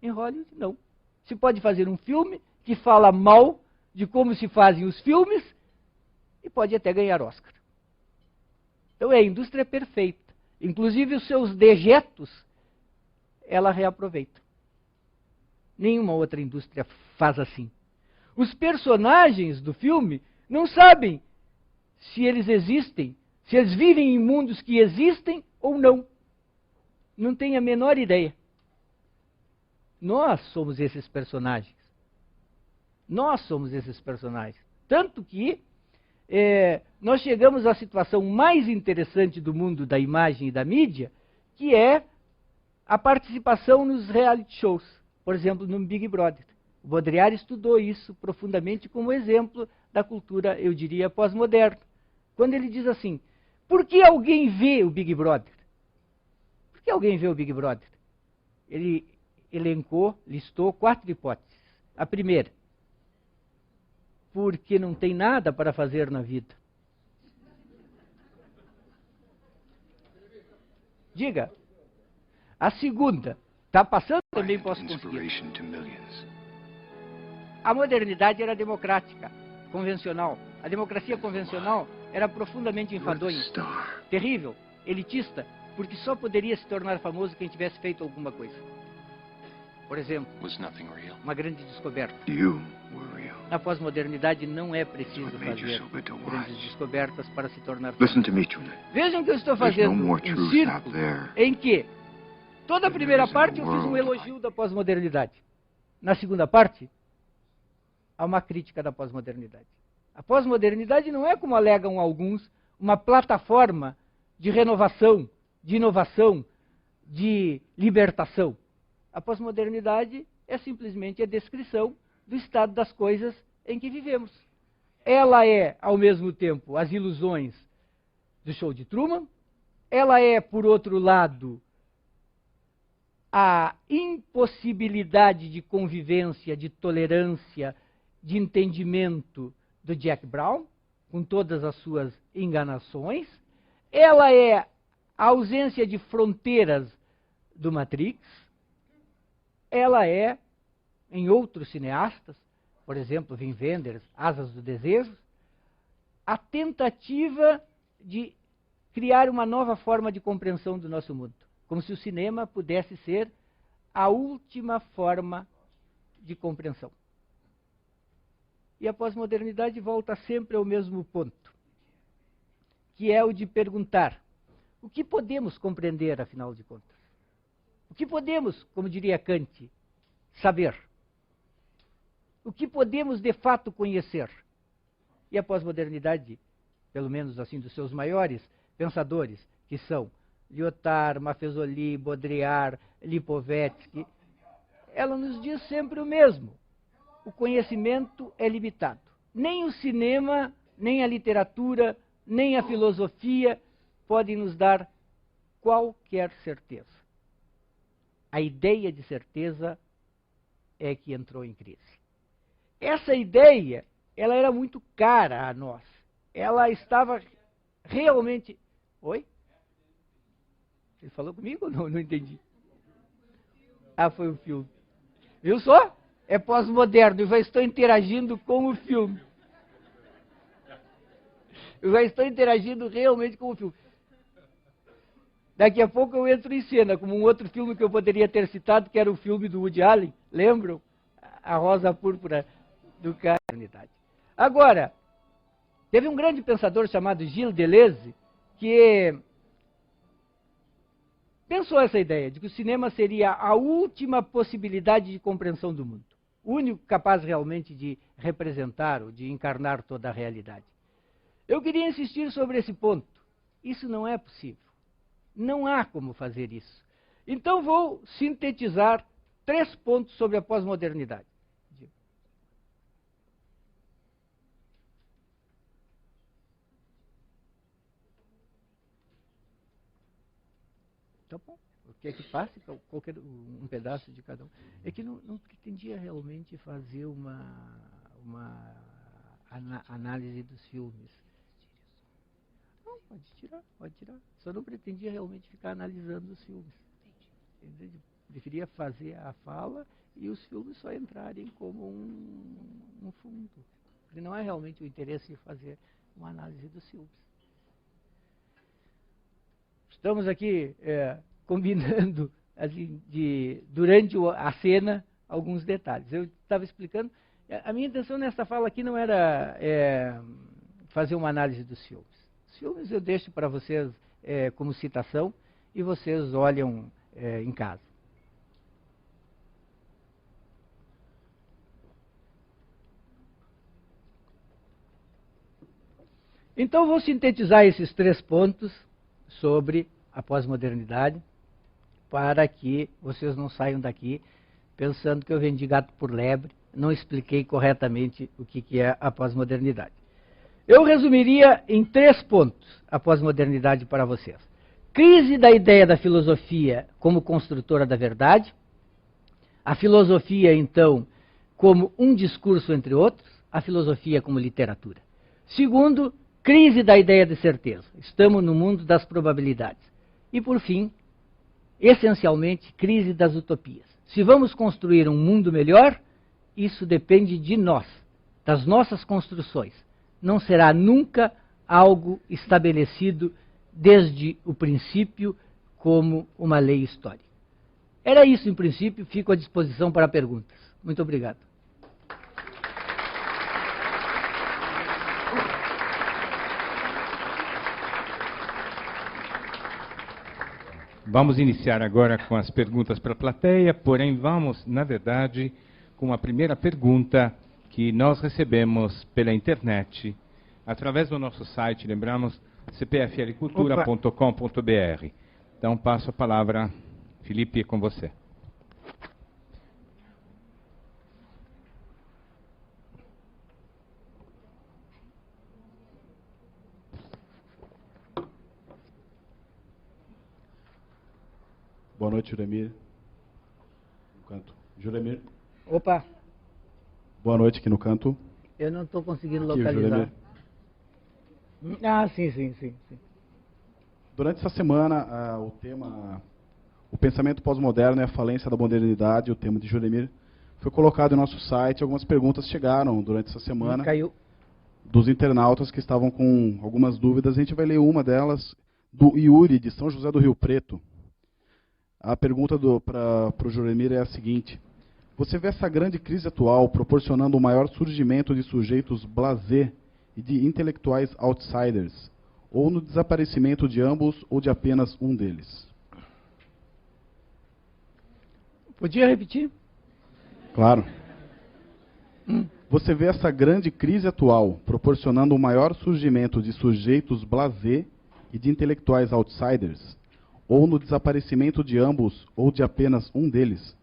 Em Hollywood, não. Se pode fazer um filme que fala mal de como se fazem os filmes e pode até ganhar Oscar. Então é a indústria perfeita. Inclusive os seus dejetos, ela reaproveita. Nenhuma outra indústria faz assim. Os personagens do filme não sabem se eles existem, se eles vivem em mundos que existem ou não. Não têm a menor ideia. Nós somos esses personagens. Nós somos esses personagens. Tanto que nós chegamos à situação mais interessante do mundo da imagem e da mídia, que é a participação nos reality shows. Por exemplo, no Big Brother. O Baudrillard estudou isso profundamente como exemplo da cultura, eu diria, pós-moderna. Quando ele diz assim, por que alguém vê o Big Brother? Por que alguém vê o Big Brother? Ele listou 4 hipóteses. A primeira, porque não tem nada para fazer na vida. Diga. A segunda, está passando, também posso conseguir. A modernidade era democrática, convencional. A democracia convencional era profundamente enfadonha, terrível, elitista, porque só poderia se tornar famoso quem tivesse feito alguma coisa. Por exemplo, uma grande descoberta. Na pós-modernidade não é preciso fazer grandes descobertas para se tornar famoso. Vejam que eu estou fazendo um círculo em que toda a primeira parte eu fiz um elogio da pós-modernidade. Na segunda parte, há uma crítica da pós-modernidade. A pós-modernidade não é, como alegam alguns, uma plataforma de renovação, de inovação, de libertação. A pós-modernidade é simplesmente a descrição do estado das coisas em que vivemos. ela é, ao mesmo tempo, as ilusões do show de Truman, ela é, por outro lado, a impossibilidade de convivência, de tolerância, de entendimento do Jack Brown, com todas as suas enganações. Ela é a ausência de fronteiras do Matrix. Ela é, em outros cineastas, por exemplo, Wim Wenders, Asas do Desejo, a tentativa de criar uma nova forma de compreensão do nosso mundo, como se o cinema pudesse ser a última forma de compreensão. E a pós-modernidade volta sempre ao mesmo ponto, que é o de perguntar: o que podemos compreender, afinal de contas? O que podemos, como diria Kant, saber? O que podemos, de fato, conhecer? E a pós-modernidade, pelo menos assim dos seus maiores pensadores, que são Lyotard, Maffezoli, Baudrillard, Lipovetsky, ela nos diz sempre o mesmo: o conhecimento é limitado. Nem o cinema, nem a literatura, nem a filosofia podem nos dar qualquer certeza. A ideia de certeza é que entrou em crise. Essa ideia, ela era muito cara a nós. Ela estava realmente... Oi? Ele falou comigo ou não? Não entendi. Ah, foi o filme. Viu só? É pós-moderno. Eu já estou interagindo com o filme. Eu já estou interagindo realmente com o filme. Daqui a pouco eu entro em cena, como um outro filme que eu poderia ter citado, que era o filme do Woody Allen. Lembram? A Rosa Púrpura do Carnidade. Agora, teve um grande pensador chamado Gilles Deleuze que pensou essa ideia de que o cinema seria a última possibilidade de compreensão do mundo, o único capaz realmente de representar ou de encarnar toda a realidade. Eu queria insistir sobre esse ponto. Isso não é possível. Não há como fazer isso. Então vou sintetizar 3 pontos sobre a pós-modernidade. Tá bom. O que é que passe? Qualquer um pedaço de cada um. É que não pretendia realmente fazer uma análise dos filmes. Não, pode tirar. Só não pretendia realmente ficar analisando os filmes. Entendi. Preferia fazer a fala e os filmes só entrarem como um fundo. Porque não é realmente o interesse de fazer uma análise dos filmes. Estamos aqui combinando, assim, durante a cena, alguns detalhes. Eu estava explicando, a minha intenção nessa fala aqui não era fazer uma análise dos filmes. Os filmes eu deixo para vocês como citação e vocês olham em casa. Então, vou sintetizar esses 3 pontos sobre a pós-modernidade, para que vocês não saiam daqui pensando que eu vendi gato por lebre, não expliquei corretamente o que é a pós-modernidade. Eu resumiria em 3 pontos a pós-modernidade para vocês. Crise da ideia da filosofia como construtora da verdade, a filosofia, então, como um discurso entre outros, a filosofia como literatura. Segundo, crise da ideia de certeza. Estamos no mundo das probabilidades. E, por fim, essencialmente, crise das utopias. Se vamos construir um mundo melhor, isso depende de nós, das nossas construções. Não será nunca algo estabelecido desde o princípio como uma lei histórica. Era isso, em princípio. Fico à disposição para perguntas. Muito obrigado. Vamos iniciar agora com as perguntas para a plateia, porém vamos, na verdade, com a primeira pergunta que nós recebemos pela internet, através do nosso site, lembramos, cpflcultura.com.br. Então, passo a palavra, Felipe, com você. Boa noite, Juremir. No canto. Juremir. Opa, Boa noite aqui no canto. eu não estou conseguindo Aqui, localizar. Juremir. Ah, sim. Durante essa semana, o pensamento pós-moderno e a falência da modernidade, o tema de Juremir, foi colocado em nosso site. Algumas perguntas chegaram durante essa semana Caiu. dos internautas que estavam com algumas dúvidas. A gente vai ler uma delas, do Yuri, de São José do Rio Preto. A pergunta para o Juremir é a seguinte: você vê essa grande crise atual proporcionando o maior surgimento de sujeitos blasé e de intelectuais outsiders, ou no desaparecimento de ambos ou de apenas um deles? Podia repetir? Claro. Você vê essa grande crise atual proporcionando o maior surgimento de sujeitos blasé e de intelectuais outsiders, ou no desaparecimento de ambos ou de apenas um deles?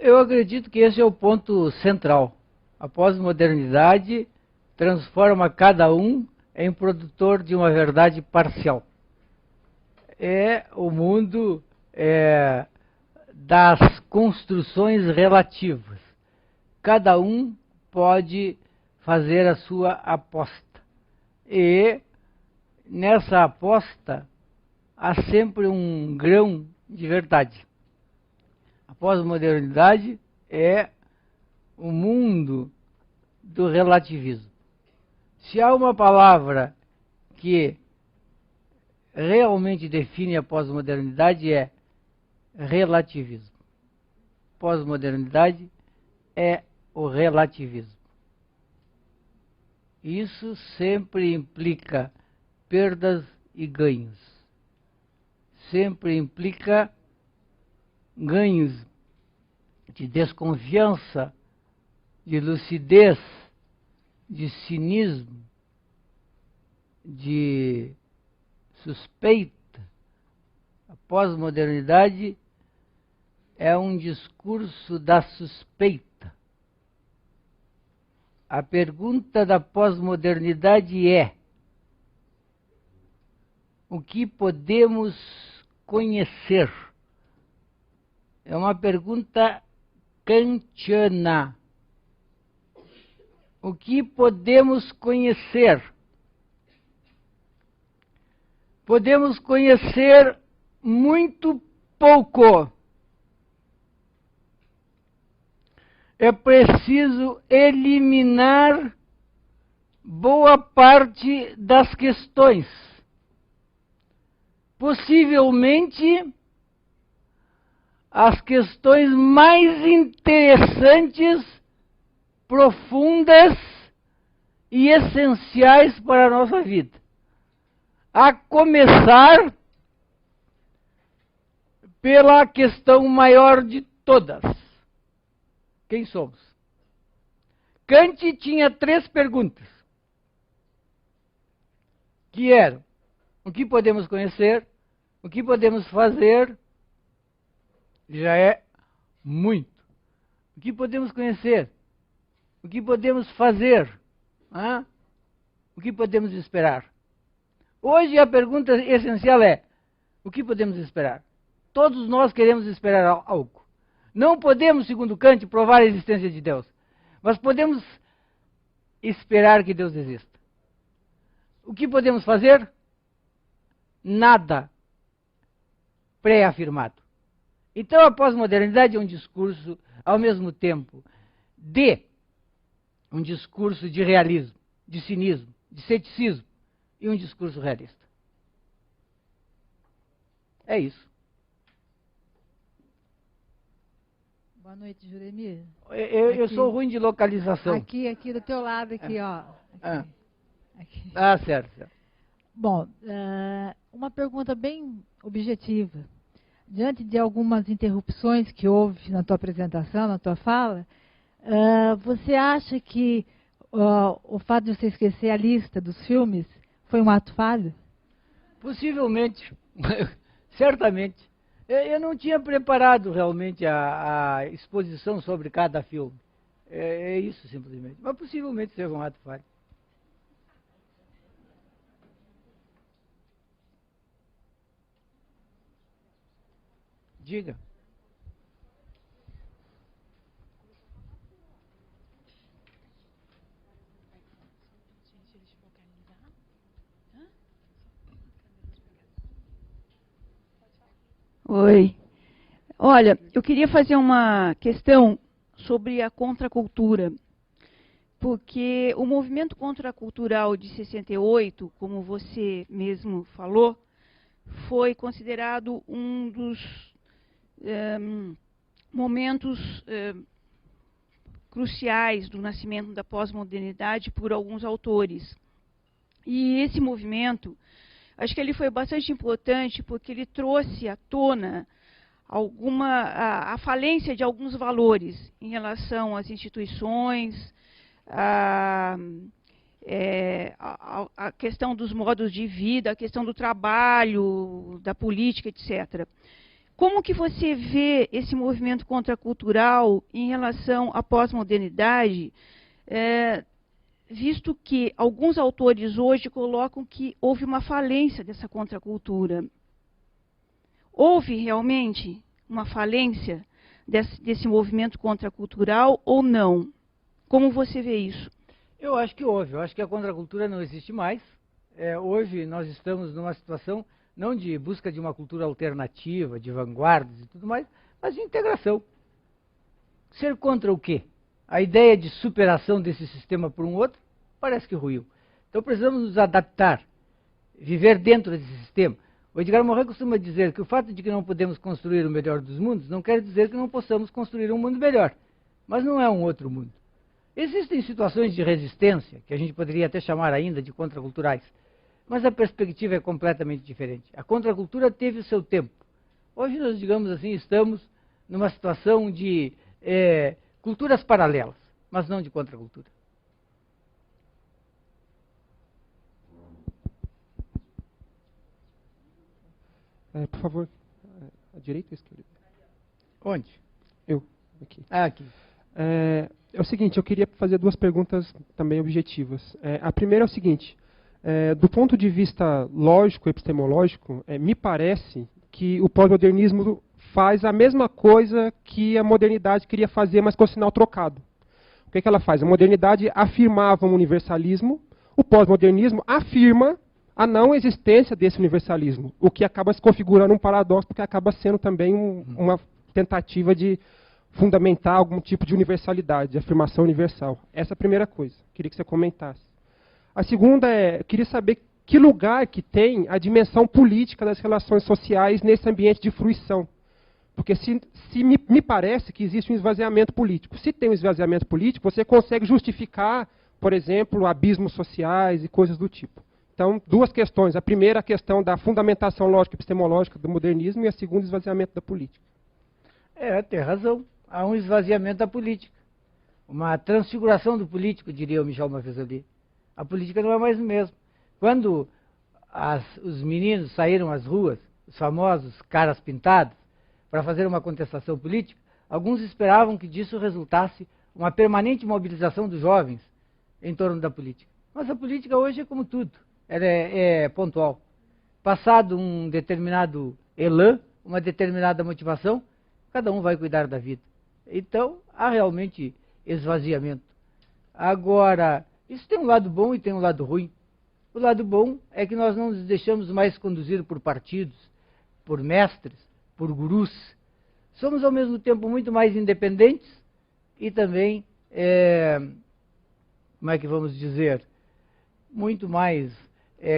Eu acredito que esse é o ponto central. A pós-modernidade transforma cada um em produtor de uma verdade parcial. É o mundo das construções relativas. Cada um pode fazer a sua aposta. E nessa aposta há sempre um grão de verdade. A pós-modernidade é o mundo do relativismo. Se há uma palavra que realmente define a pós-modernidade, é relativismo. Pós-modernidade é o relativismo. Isso sempre implica perdas e ganhos. Sempre implica ganhos de desconfiança, de lucidez, de cinismo, de suspeita. A pós-modernidade é um discurso da suspeita. A pergunta da pós-modernidade é: o que podemos conhecer? É uma pergunta kantiana. O que podemos conhecer? Podemos conhecer muito pouco. É preciso eliminar boa parte das questões. Possivelmente, as questões mais interessantes, profundas e essenciais para a nossa vida. A começar pela questão maior de todas. Quem somos? Kant tinha 3 perguntas, que eram: o que podemos conhecer, o que podemos fazer, já é muito. O que podemos conhecer, o que podemos fazer, o que podemos esperar. Hoje a pergunta essencial é: o que podemos esperar? Todos nós queremos esperar algo. Não podemos, segundo Kant, provar a existência de Deus, mas podemos esperar que Deus exista. O que podemos fazer? Nada pré-afirmado. Então a pós-modernidade é um discurso, ao mesmo tempo, um discurso de realismo, de cinismo, de ceticismo, e um discurso realista. É isso. Boa noite, Juremir. Eu sou ruim de localização. Aqui do teu lado, aqui, ó. Aqui. Certo. Bom, uma pergunta bem objetiva. Diante de algumas interrupções que houve na tua apresentação, na tua fala, você acha que o fato de você esquecer a lista dos filmes foi um ato falho? Possivelmente. Certamente. Eu não tinha preparado realmente a exposição sobre cada filme. É isso, simplesmente. Mas possivelmente seja um ato falho. Diga. Oi. Olha, eu queria fazer uma questão sobre a contracultura, porque o movimento contracultural de 68, como você mesmo falou, foi considerado um dos momentos cruciais do nascimento da pós-modernidade por alguns autores. E esse movimento, acho que ele foi bastante importante porque ele trouxe à tona a falência de alguns valores em relação às instituições, a questão dos modos de vida, a questão do trabalho, da política, etc. Como que você vê esse movimento contracultural em relação à pós-modernidade, visto que alguns autores hoje colocam que houve uma falência dessa contracultura? Houve realmente uma falência desse movimento contracultural ou não? Como você vê isso? Eu acho que houve. Eu acho que a contracultura não existe mais. Hoje nós estamos numa situação não de busca de uma cultura alternativa, de vanguardas e tudo mais, mas de integração. Ser contra o quê? A ideia de superação desse sistema por um outro parece que ruiu. Então precisamos nos adaptar, viver dentro desse sistema. O Edgar Morin costuma dizer que o fato de que não podemos construir o melhor dos mundos não quer dizer que não possamos construir um mundo melhor, mas não é um outro mundo. Existem situações de resistência, que a gente poderia até chamar ainda de contraculturais, mas a perspectiva é completamente diferente. A contracultura teve o seu tempo. Hoje nós, digamos assim, estamos numa situação de culturas paralelas, mas não de contracultura. Por favor, à direita ou à esquerda? Onde? Eu, aqui. Aqui. É o seguinte, eu queria fazer duas perguntas também objetivas. A primeira é o seguinte, do ponto de vista lógico, epistemológico, me parece que o pós-modernismo faz a mesma coisa que a modernidade queria fazer, mas com o sinal trocado. O que ela faz? A modernidade afirmava um universalismo, o pós-modernismo afirma a não existência desse universalismo, o que acaba se configurando um paradoxo, porque acaba sendo também uma tentativa de fundamentar algum tipo de universalidade, de afirmação universal. Essa é a primeira coisa, queria que você comentasse. A segunda eu queria saber que lugar que tem a dimensão política das relações sociais nesse ambiente de fruição. Porque me parece que existe um esvaziamento político. Se tem um esvaziamento político, você consegue justificar, por exemplo, abismos sociais e coisas do tipo. Então, duas questões. A primeira, a questão da fundamentação lógica e epistemológica do modernismo, e a segunda, o esvaziamento da política. Tem razão. Há um esvaziamento da política. Uma transfiguração do político, diria o Michel Maffesoli. A política não é mais o mesmo. Quando os meninos saíram às ruas, os famosos caras pintados, para fazer uma contestação política, alguns esperavam que disso resultasse uma permanente mobilização dos jovens em torno da política. Mas a política hoje é como tudo. Ela é pontual. Passado um determinado elan, uma determinada motivação, cada um vai cuidar da vida. Então, há realmente esvaziamento. Agora, isso tem um lado bom e tem um lado ruim. O lado bom é que nós não nos deixamos mais conduzir por partidos, por mestres, por gurus. Somos, ao mesmo tempo, muito mais independentes e também, como é que vamos dizer, muito mais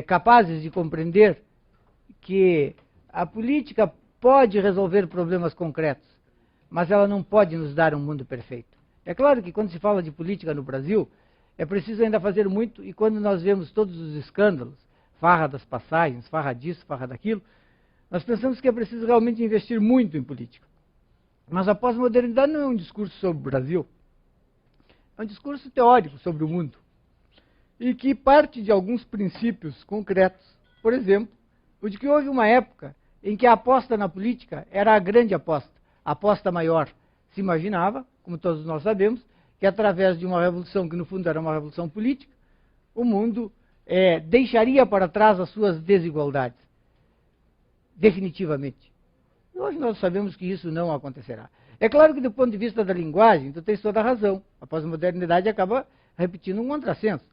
capazes de compreender que a política pode resolver problemas concretos, mas ela não pode nos dar um mundo perfeito. É claro que quando se fala de política no Brasil, é preciso ainda fazer muito, e quando nós vemos todos os escândalos, farra das passagens, farra disso, farra daquilo, nós pensamos que é preciso realmente investir muito em política. Mas a pós-modernidade não é um discurso sobre o Brasil, é um discurso teórico sobre o mundo, e que parte de alguns princípios concretos. Por exemplo, o de que houve uma época em que a aposta na política era a grande aposta, a aposta maior. Se imaginava, como todos nós sabemos, que através de uma revolução que no fundo era uma revolução política, o mundo deixaria para trás as suas desigualdades. Definitivamente. Hoje nós sabemos que isso não acontecerá. É claro que do ponto de vista da linguagem, tu tens toda a razão. A pós-modernidade acaba repetindo um contrassenso,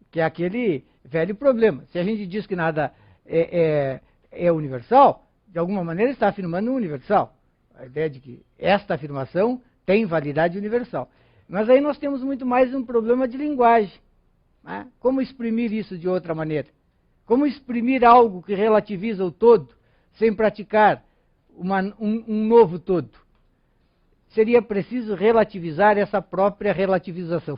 que é aquele velho problema. Se a gente diz que nada é universal, de alguma maneira está afirmando o universal. A ideia de que esta afirmação tem validade universal. Mas aí nós temos muito mais um problema de linguagem. Né? Como exprimir isso de outra maneira? Como exprimir algo que relativiza o todo, sem praticar um novo todo? Seria preciso relativizar essa própria relativização.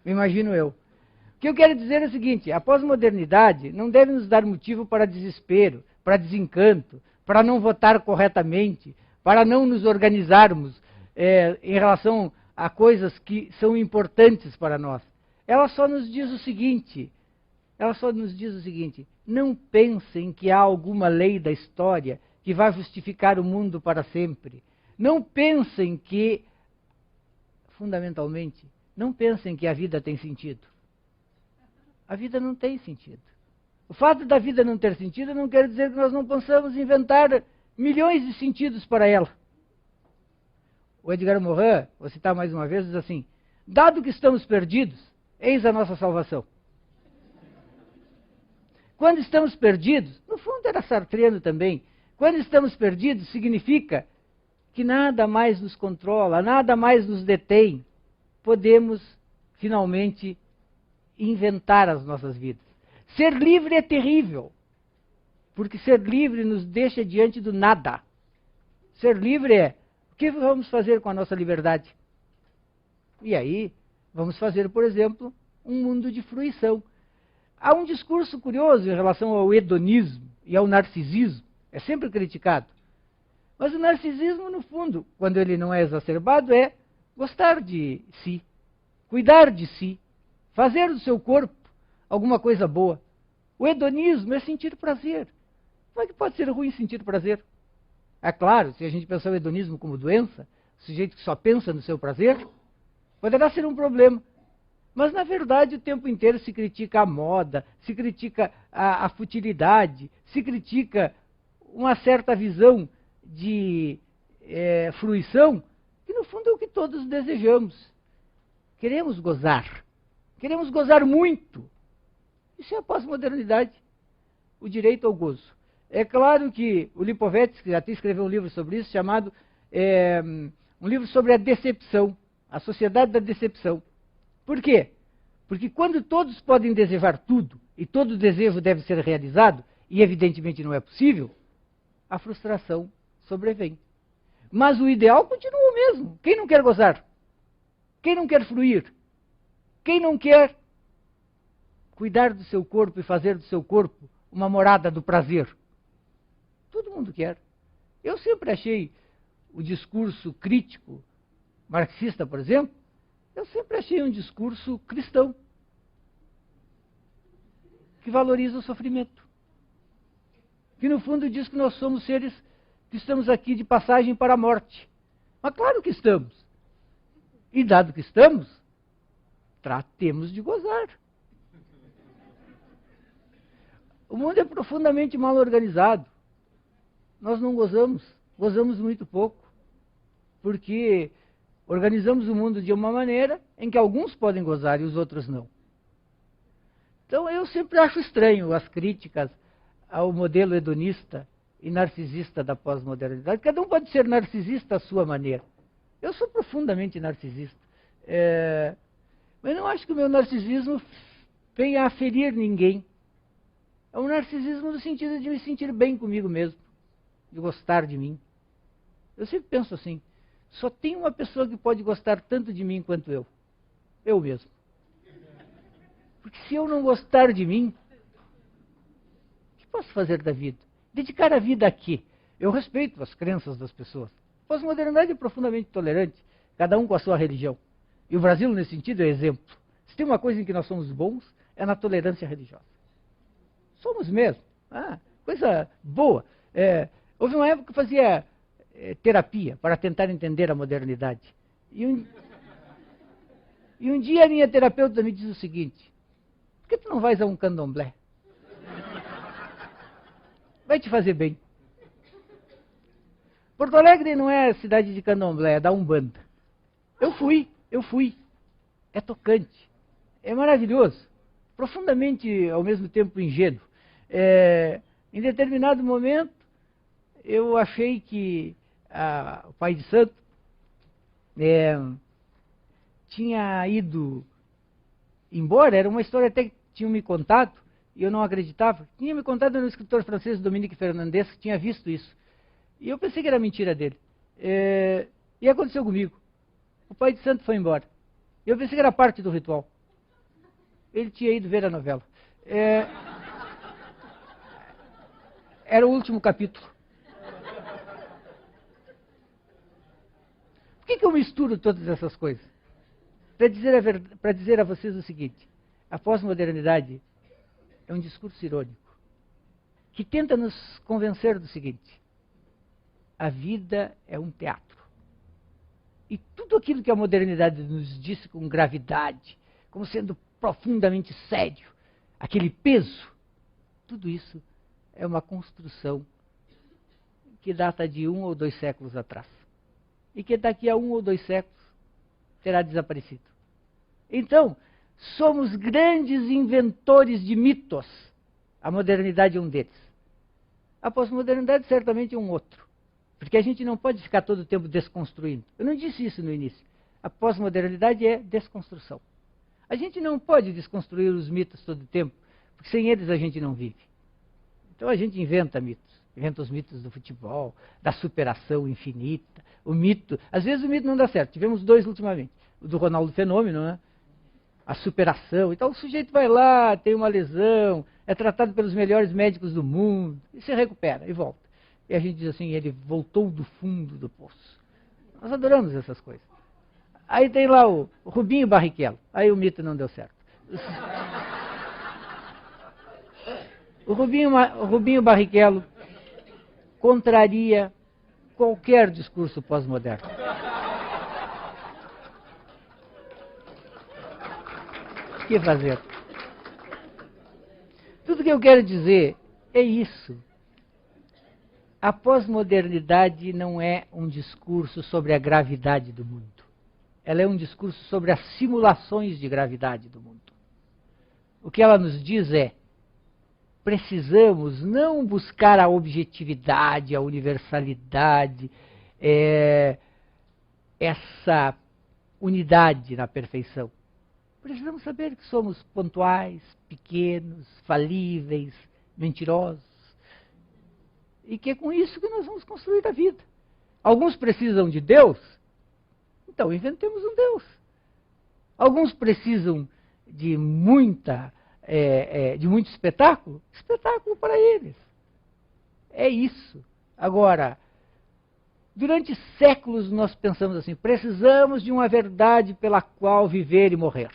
Imagino eu. O que eu quero dizer é o seguinte: a pós-modernidade não deve nos dar motivo para desespero, para desencanto, para não votar corretamente, para não nos organizarmos em relação a coisas que são importantes para nós. Ela só nos diz o seguinte: não pensem que há alguma lei da história que vai justificar o mundo para sempre. Não pensem que, fundamentalmente, não pensem que a vida tem sentido. A vida não tem sentido. O fato da vida não ter sentido não quer dizer que nós não possamos inventar milhões de sentidos para ela. O Edgar Morin, vou citar mais uma vez, diz assim: dado que estamos perdidos, eis a nossa salvação. Quando estamos perdidos, no fundo era sartreano também, quando estamos perdidos significa que nada mais nos controla, nada mais nos detém. Podemos, finalmente, inventar as nossas vidas. Ser livre é terrível, porque ser livre nos deixa diante do nada. Ser livre é: o que vamos fazer com a nossa liberdade? E aí, vamos fazer, por exemplo, um mundo de fruição. Há um discurso curioso em relação ao hedonismo e ao narcisismo. É sempre criticado. Mas o narcisismo, no fundo, quando ele não é exacerbado, é gostar de si, cuidar de si, fazer do seu corpo alguma coisa boa. O hedonismo é sentir prazer. Como é que pode ser ruim sentir prazer? É claro, se a gente pensar o hedonismo como doença, o sujeito que só pensa no seu prazer, poderá ser um problema. Mas, na verdade, o tempo inteiro se critica a moda, se critica a futilidade, se critica uma certa visão de fruição, que, no fundo, é o que todos desejamos. Queremos gozar muito. Isso é a pós-modernidade, o direito ao gozo. É claro que o Lipovetsky até escreveu um livro sobre isso, chamado um livro sobre a decepção, a sociedade da decepção. Por quê? Porque quando todos podem desejar tudo, e todo desejo deve ser realizado, e evidentemente não é possível, a frustração sobrevém. Mas o ideal continua o mesmo. Quem não quer gozar? Quem não quer fruir? Quem não quer cuidar do seu corpo e fazer do seu corpo uma morada do prazer? Todo mundo quer. Eu sempre achei o discurso crítico marxista, por exemplo, eu sempre achei um discurso cristão, que valoriza o sofrimento. Que, no fundo, diz que nós somos seres que estamos aqui de passagem para a morte. Mas claro que estamos. E dado que estamos, tratemos de gozar. O mundo é profundamente mal organizado. Nós não gozamos muito pouco, porque organizamos o mundo de uma maneira em que alguns podem gozar e os outros não. Então eu sempre acho estranho as críticas ao modelo hedonista e narcisista da pós-modernidade. Cada um pode ser narcisista à sua maneira. Eu sou profundamente narcisista. Mas não acho que o meu narcisismo venha a ferir ninguém. É um narcisismo no sentido de me sentir bem comigo mesmo, de gostar de mim. Eu sempre penso assim: só tem uma pessoa que pode gostar tanto de mim quanto eu. Eu mesmo. Porque se eu não gostar de mim, o que posso fazer da vida? Dedicar a vida a quê? Eu respeito as crenças das pessoas. A pós-modernidade é profundamente tolerante, cada um com a sua religião. E o Brasil, nesse sentido, é exemplo. Se tem uma coisa em que nós somos bons, é na tolerância religiosa. Somos mesmo. Coisa boa. Houve uma época que eu fazia terapia para tentar entender a modernidade. E um dia a minha terapeuta me diz o seguinte: por que tu não vais a um candomblé? Vai te fazer bem. Porto Alegre não é cidade de candomblé, é da Umbanda. Eu fui. É tocante. É maravilhoso. Profundamente, ao mesmo tempo, ingênuo. Em determinado momento, eu achei que o pai de santo tinha ido embora. Era uma história até que tinham me contado, e eu não acreditava. Tinha me contado no escritor francês Dominique Fernandez, que tinha visto isso. E eu pensei que era mentira dele. E aconteceu comigo. O pai de santo foi embora. Eu pensei que era parte do ritual. Ele tinha ido ver a novela. Era o último capítulo. Por que eu misturo todas essas coisas? Para dizer a vocês o seguinte: a pós-modernidade é um discurso irônico que tenta nos convencer do seguinte: a vida é um teatro. E tudo aquilo que a modernidade nos disse com gravidade, como sendo profundamente sério, aquele peso, tudo isso é uma construção que data de 1 ou 2 séculos atrás. E que daqui a 1 ou 2 séculos terá desaparecido. Então, somos grandes inventores de mitos. A modernidade é um deles. A pós-modernidade certamente é um outro. Porque a gente não pode ficar todo o tempo desconstruindo. Eu não disse isso no início. A pós-modernidade é desconstrução. A gente não pode desconstruir os mitos todo o tempo, porque sem eles a gente não vive. Então a gente inventa mitos. Inventa os mitos do futebol, da superação infinita, o mito. Às vezes o mito não dá certo. Tivemos 2 ultimamente. O do Ronaldo Fenômeno, né? A superação. Então o sujeito vai lá, tem uma lesão, é tratado pelos melhores médicos do mundo, e se recupera e volta. E a gente diz assim: ele voltou do fundo do poço. Nós adoramos essas coisas. Aí tem lá o Rubinho Barrichello. Aí o mito não deu certo. O Rubinho Barrichello contraria qualquer discurso pós-moderno. O que fazer? Tudo que eu quero dizer é isso. A pós-modernidade não é um discurso sobre a gravidade do mundo. Ela é um discurso sobre as simulações de gravidade do mundo. O que ela nos diz é: precisamos não buscar a objetividade, a universalidade, essa unidade na perfeição. Precisamos saber que somos pontuais, pequenos, falíveis, mentirosos. E que é com isso que nós vamos construir a vida. Alguns precisam de Deus, então inventemos um Deus. Alguns precisam de muito espetáculo, espetáculo para eles. É isso. Agora, durante séculos nós pensamos assim: precisamos de uma verdade pela qual viver e morrer.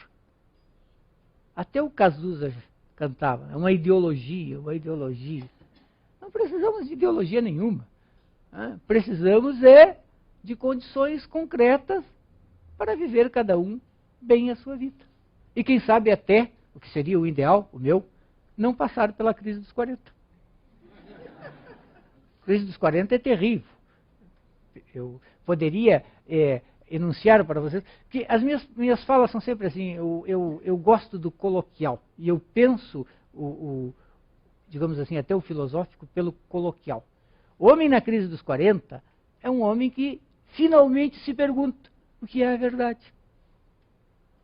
Até o Cazuza cantava, uma ideologia, uma ideologia. Não precisamos de ideologia nenhuma. Precisamos de condições concretas para viver cada um bem a sua vida. E quem sabe até, o que seria o ideal, o meu, não passar pela crise dos 40. A crise dos 40 é terrível. Eu poderia enunciar para vocês que as minhas falas são sempre assim: eu gosto do coloquial. E eu penso digamos assim, até o filosófico, pelo coloquial. O homem na crise dos 40 é um homem que finalmente se pergunta o que é a verdade.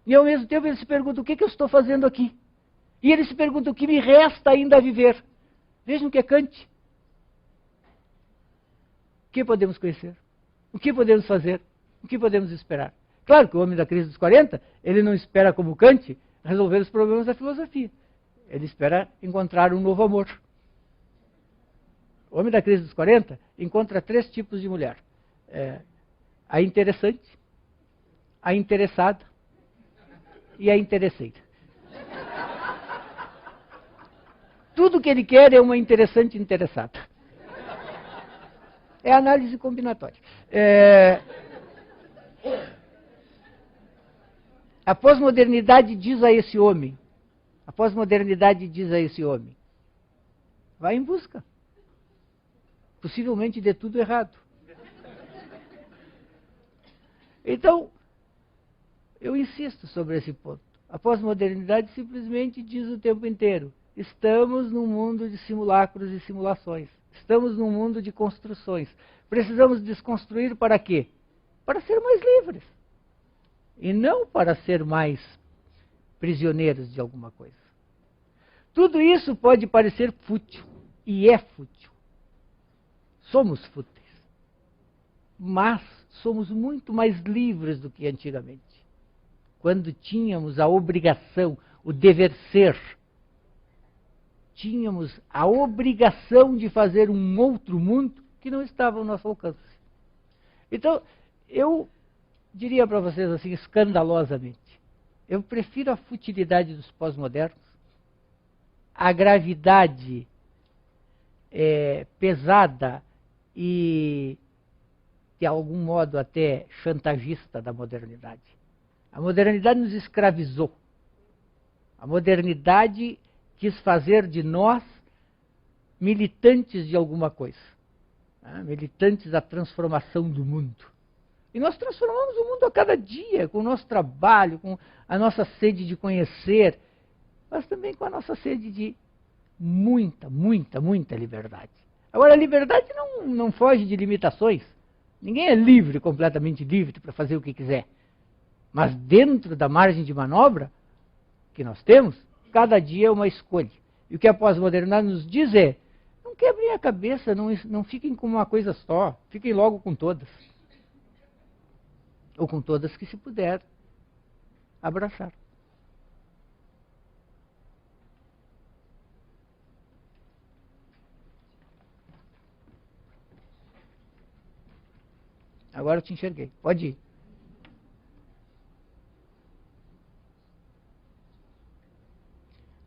E ao mesmo tempo ele se pergunta: o que eu estou fazendo aqui? E ele se pergunta: o que me resta ainda a viver? Vejam que é Kant. O que podemos conhecer? O que podemos fazer? O que podemos esperar? Claro que o homem da crise dos 40, ele não espera, como Kant, resolver os problemas da filosofia. Ele espera encontrar um novo amor. O homem da crise dos 40 encontra 3 tipos de mulher: a interessante, a interessada e a interesseira. Tudo que ele quer é uma interessante interessada. É análise combinatória. A pós-modernidade diz a esse homem: vai em busca. Possivelmente dê tudo errado. Então, eu insisto sobre esse ponto. A pós-modernidade simplesmente diz o tempo inteiro: estamos num mundo de simulacros e simulações. Estamos num mundo de construções. Precisamos desconstruir para quê? Para ser mais livres. E não para ser mais prisioneiros de alguma coisa. Tudo isso pode parecer fútil. E é fútil. Somos fúteis. Mas somos muito mais livres do que antigamente. Quando tínhamos a obrigação, o dever ser, tínhamos a obrigação de fazer um outro mundo que não estava ao nosso alcance. Então, eu diria para vocês assim, escandalosamente, eu prefiro a futilidade dos pós-modernos, a gravidade pesada e, de algum modo, até chantagista da modernidade. A modernidade nos escravizou. A modernidade quis fazer de nós militantes de alguma coisa. Né? Militantes da transformação do mundo. E nós transformamos o mundo a cada dia, com o nosso trabalho, com a nossa sede de conhecer, mas também com a nossa sede de muita, muita, muita liberdade. Agora, a liberdade não foge de limitações. Ninguém é livre, completamente livre, para fazer o que quiser. Mas dentro da margem de manobra que nós temos, cada dia é uma escolha. E o que a pós-modernidade nos diz é: não quebrem a cabeça, não fiquem com uma coisa só, fiquem logo com todas. Ou com todas que se puder abraçar. Agora eu te enxerguei. Pode ir.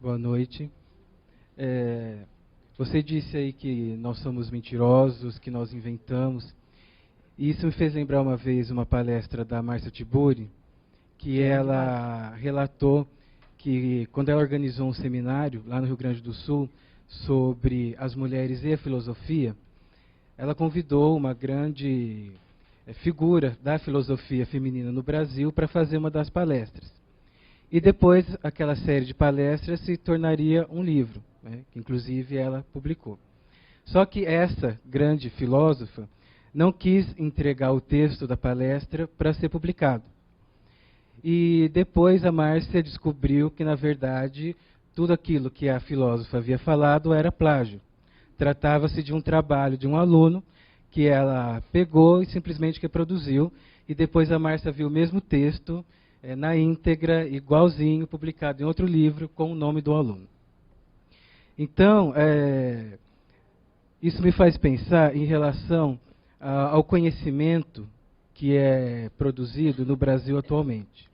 Boa noite. Você disse aí que nós somos mentirosos, que nós inventamos. E isso me fez lembrar uma vez uma palestra da Márcia Tiburi, que ela relatou que quando ela organizou um seminário lá no Rio Grande do Sul sobre as mulheres e a filosofia, ela convidou uma grande figura da filosofia feminina no Brasil para fazer uma das palestras. E depois aquela série de palestras se tornaria um livro, né, que inclusive ela publicou. Só que essa grande filósofa não quis entregar o texto da palestra para ser publicado. E depois a Márcia descobriu que, na verdade, tudo aquilo que a filósofa havia falado era plágio. Tratava-se de um trabalho de um aluno que ela pegou e simplesmente reproduziu, e depois a Márcia viu o mesmo texto na íntegra, igualzinho, publicado em outro livro com o nome do aluno. Então, isso me faz pensar em relação ao conhecimento que é produzido no Brasil atualmente.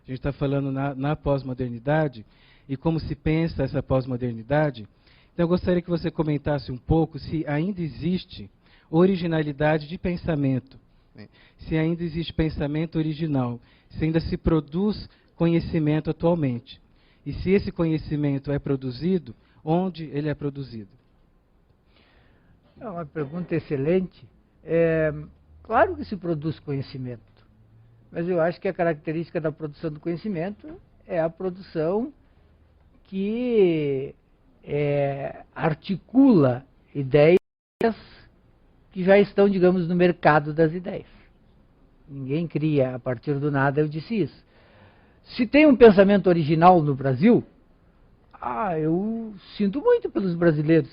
A gente está falando na pós-modernidade e como se pensa essa pós-modernidade. Então, eu gostaria que você comentasse um pouco se ainda existe originalidade de pensamento, né? Se ainda existe pensamento original, se ainda se produz conhecimento atualmente. E se esse conhecimento é produzido, onde ele é produzido? É uma pergunta excelente. Claro que se produz conhecimento, mas eu acho que a característica da produção do conhecimento é a produção que articula ideias que já estão, digamos, no mercado das ideias. Ninguém cria a partir do nada, eu disse isso. Se tem um pensamento original no Brasil, eu sinto muito pelos brasileiros,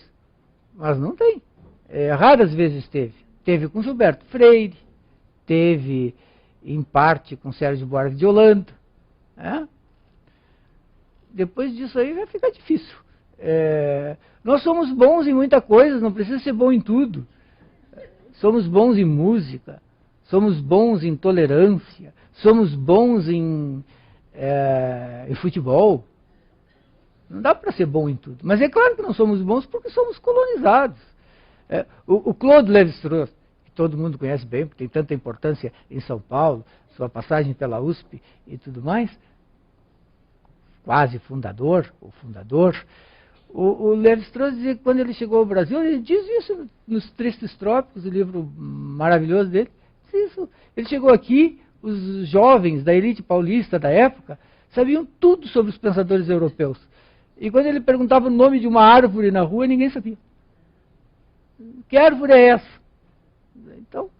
mas não tem. Raras vezes teve. Teve com Gilberto Freire, teve, em parte, com Sérgio Buarque de Holanda. Depois disso aí vai ficar difícil. Nós somos bons em muita coisa, não precisa ser bom em tudo. Somos bons em música, somos bons em tolerância, somos bons em futebol. Não dá para ser bom em tudo. Mas é claro que não somos bons porque somos colonizados. O Claude Lévi-Strauss, que todo mundo conhece bem, porque tem tanta importância em São Paulo, sua passagem pela USP e tudo mais, quase fundador, o fundador. O Lévi-Strauss dizia que quando ele chegou ao Brasil, ele diz isso nos Tristes Trópicos, o livro maravilhoso dele, diz isso. Ele chegou aqui, os jovens da elite paulista da época sabiam tudo sobre os pensadores europeus. E quando ele perguntava o nome de uma árvore na rua, ninguém sabia. Que árvore é essa? Então,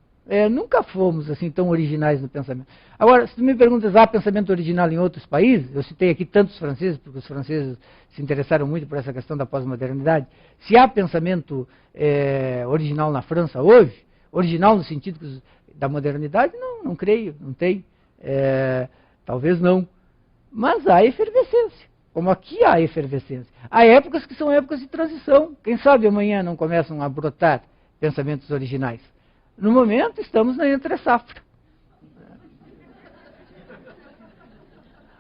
nunca fomos assim tão originais no pensamento. Agora, se tu me perguntas, há pensamento original em outros países? Eu citei aqui tantos franceses, porque os franceses se interessaram muito por essa questão da pós-modernidade. Se há pensamento original na França hoje, original no sentido da modernidade, não creio, não tem. Talvez não. Mas há efervescência, como aqui há efervescência. Há épocas que são épocas de transição. Quem sabe amanhã não começam a brotar pensamentos originais. No momento, estamos na entre-safra.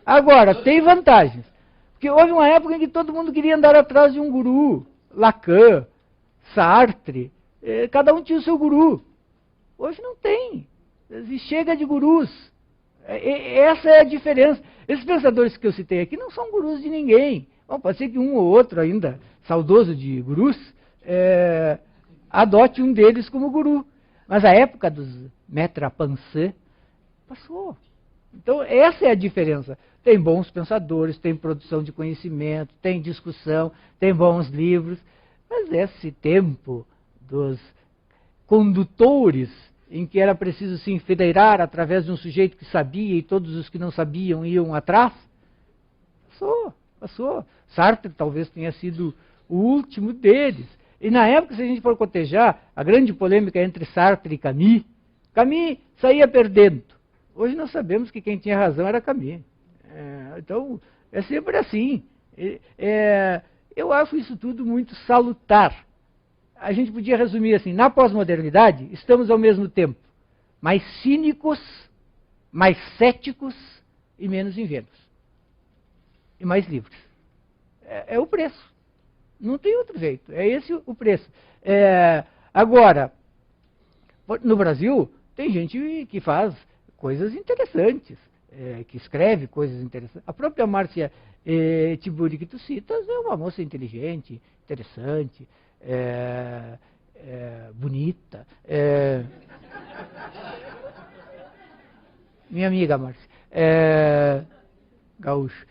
Agora, tem vantagens. Porque houve uma época em que todo mundo queria andar atrás de um guru. Lacan, Sartre, cada um tinha o seu guru. Hoje não tem. E chega de gurus. Essa é a diferença. Esses pensadores que eu citei aqui não são gurus de ninguém. Bom, pode ser que um ou outro ainda, saudoso de gurus, adote um deles como guru. Mas a época dos maîtres à pensée passou. Então, essa é a diferença. Tem bons pensadores, tem produção de conhecimento, tem discussão, tem bons livros. Mas esse tempo dos condutores, em que era preciso se enfedeirar através de um sujeito que sabia e todos os que não sabiam iam atrás, passou. Sartre talvez tenha sido o último deles. E na época, se a gente for cotejar, a grande polêmica entre Sartre e Camus, Camus saía perdendo. Hoje nós sabemos que quem tinha razão era Camus. Então, é sempre assim. Eu acho isso tudo muito salutar. A gente podia resumir assim, na pós-modernidade, estamos ao mesmo tempo mais cínicos, mais céticos e menos ingênuos. E mais livres. É o preço. Não tem outro jeito. É esse o preço. Agora, no Brasil, tem gente que faz coisas interessantes, que escreve coisas interessantes. A própria Márcia Tiburi, que tu citas, é uma moça inteligente, interessante, bonita. Minha amiga Márcia. Gaúcho.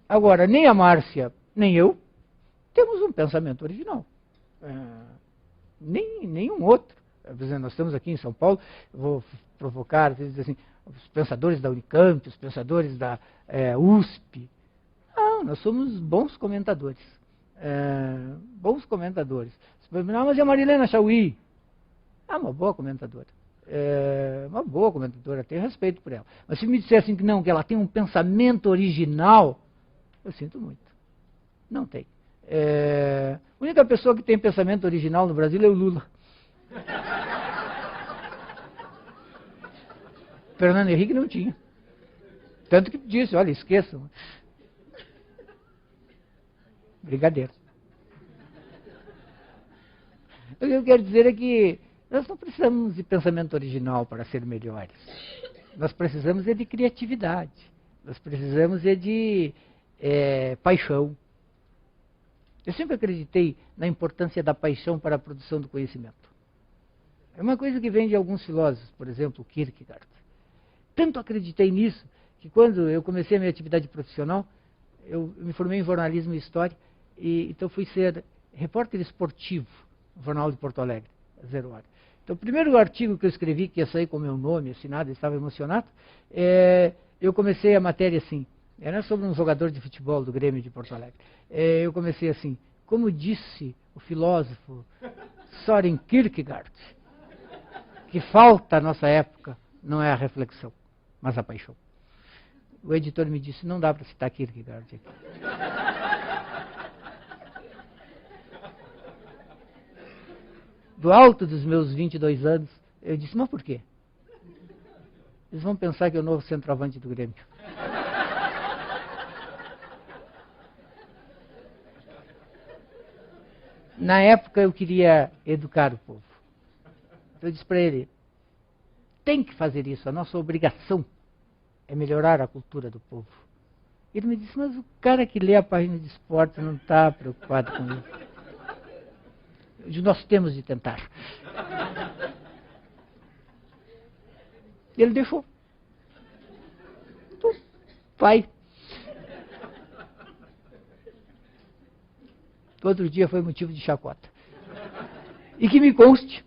Agora, nem a Márcia, nem eu, temos um pensamento original. Nenhum outro. Por exemplo, nós estamos aqui em São Paulo, eu vou provocar, assim, os pensadores da Unicamp, os pensadores da USP. Não, nós somos bons comentadores. Bons comentadores. Não, mas e a Marilena Chauí? Uma boa comentadora. Uma boa comentadora, tenho respeito por ela. Mas se me disser assim que não, que ela tem um pensamento original, eu sinto muito. Não tem. A única pessoa que tem pensamento original no Brasil é o Lula. Fernando Henrique não tinha. Tanto que disse, olha, esqueçam. Brigadeiro. O que eu quero dizer é que nós não precisamos de pensamento original para ser melhores. Nós precisamos de criatividade. Nós precisamos de paixão. Eu sempre acreditei na importância da paixão para a produção do conhecimento. É uma coisa que vem de alguns filósofos, por exemplo, Kierkegaard. Tanto acreditei nisso, que quando eu comecei a minha atividade profissional, eu me formei em jornalismo e história, e então fui ser repórter esportivo no Jornal de Porto Alegre, 0 Hora. Então, o primeiro artigo que eu escrevi, que ia sair com o meu nome assinado, eu estava emocionado, eu comecei a matéria assim, era sobre um jogador de futebol do Grêmio de Porto Alegre. Eu comecei assim, como disse o filósofo Søren Kierkegaard, que falta à nossa época não é a reflexão, mas a paixão. O editor me disse, não dá para citar Kierkegaard aqui. Do alto dos meus 22 anos, eu disse, mas por quê? Eles vão pensar que é o novo centroavante do Grêmio. Na época eu queria educar o povo. Eu disse para ele, tem que fazer isso, a nossa obrigação é melhorar a cultura do povo. Ele me disse, mas o cara que lê a página de esporte não está preocupado com isso. Eu disse, nós temos de tentar. Ele deixou. Então, vai. Outro dia foi motivo de chacota. E que me conste,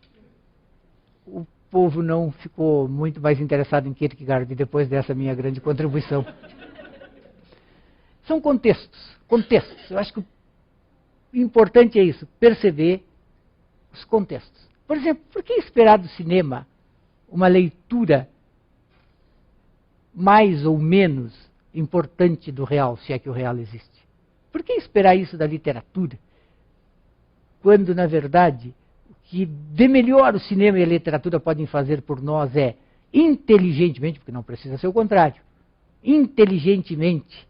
o povo não ficou muito mais interessado em Kierkegaard depois dessa minha grande contribuição. São contextos. Contextos. Eu acho que o importante é isso, perceber os contextos. Por exemplo, por que esperar do cinema uma leitura mais ou menos importante do real, se é que o real existe? Por que esperar isso da literatura? Quando, na verdade, o que de melhor o cinema e a literatura podem fazer por nós é, inteligentemente, porque não precisa ser o contrário, inteligentemente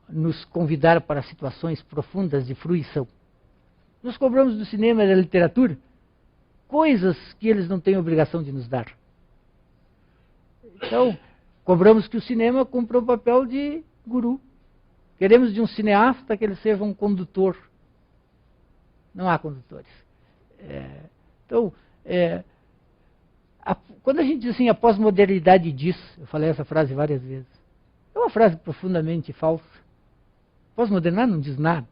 nos convidar para situações profundas de fruição. Nós cobramos do cinema e da literatura coisas que eles não têm obrigação de nos dar. Então, cobramos que o cinema cumpra o papel de guru. Queremos de um cineasta que ele seja um condutor. Não há condutores. Quando a gente diz assim, a pós-modernidade diz, eu falei essa frase várias vezes, é uma frase profundamente falsa. A pós-modernidade não diz nada.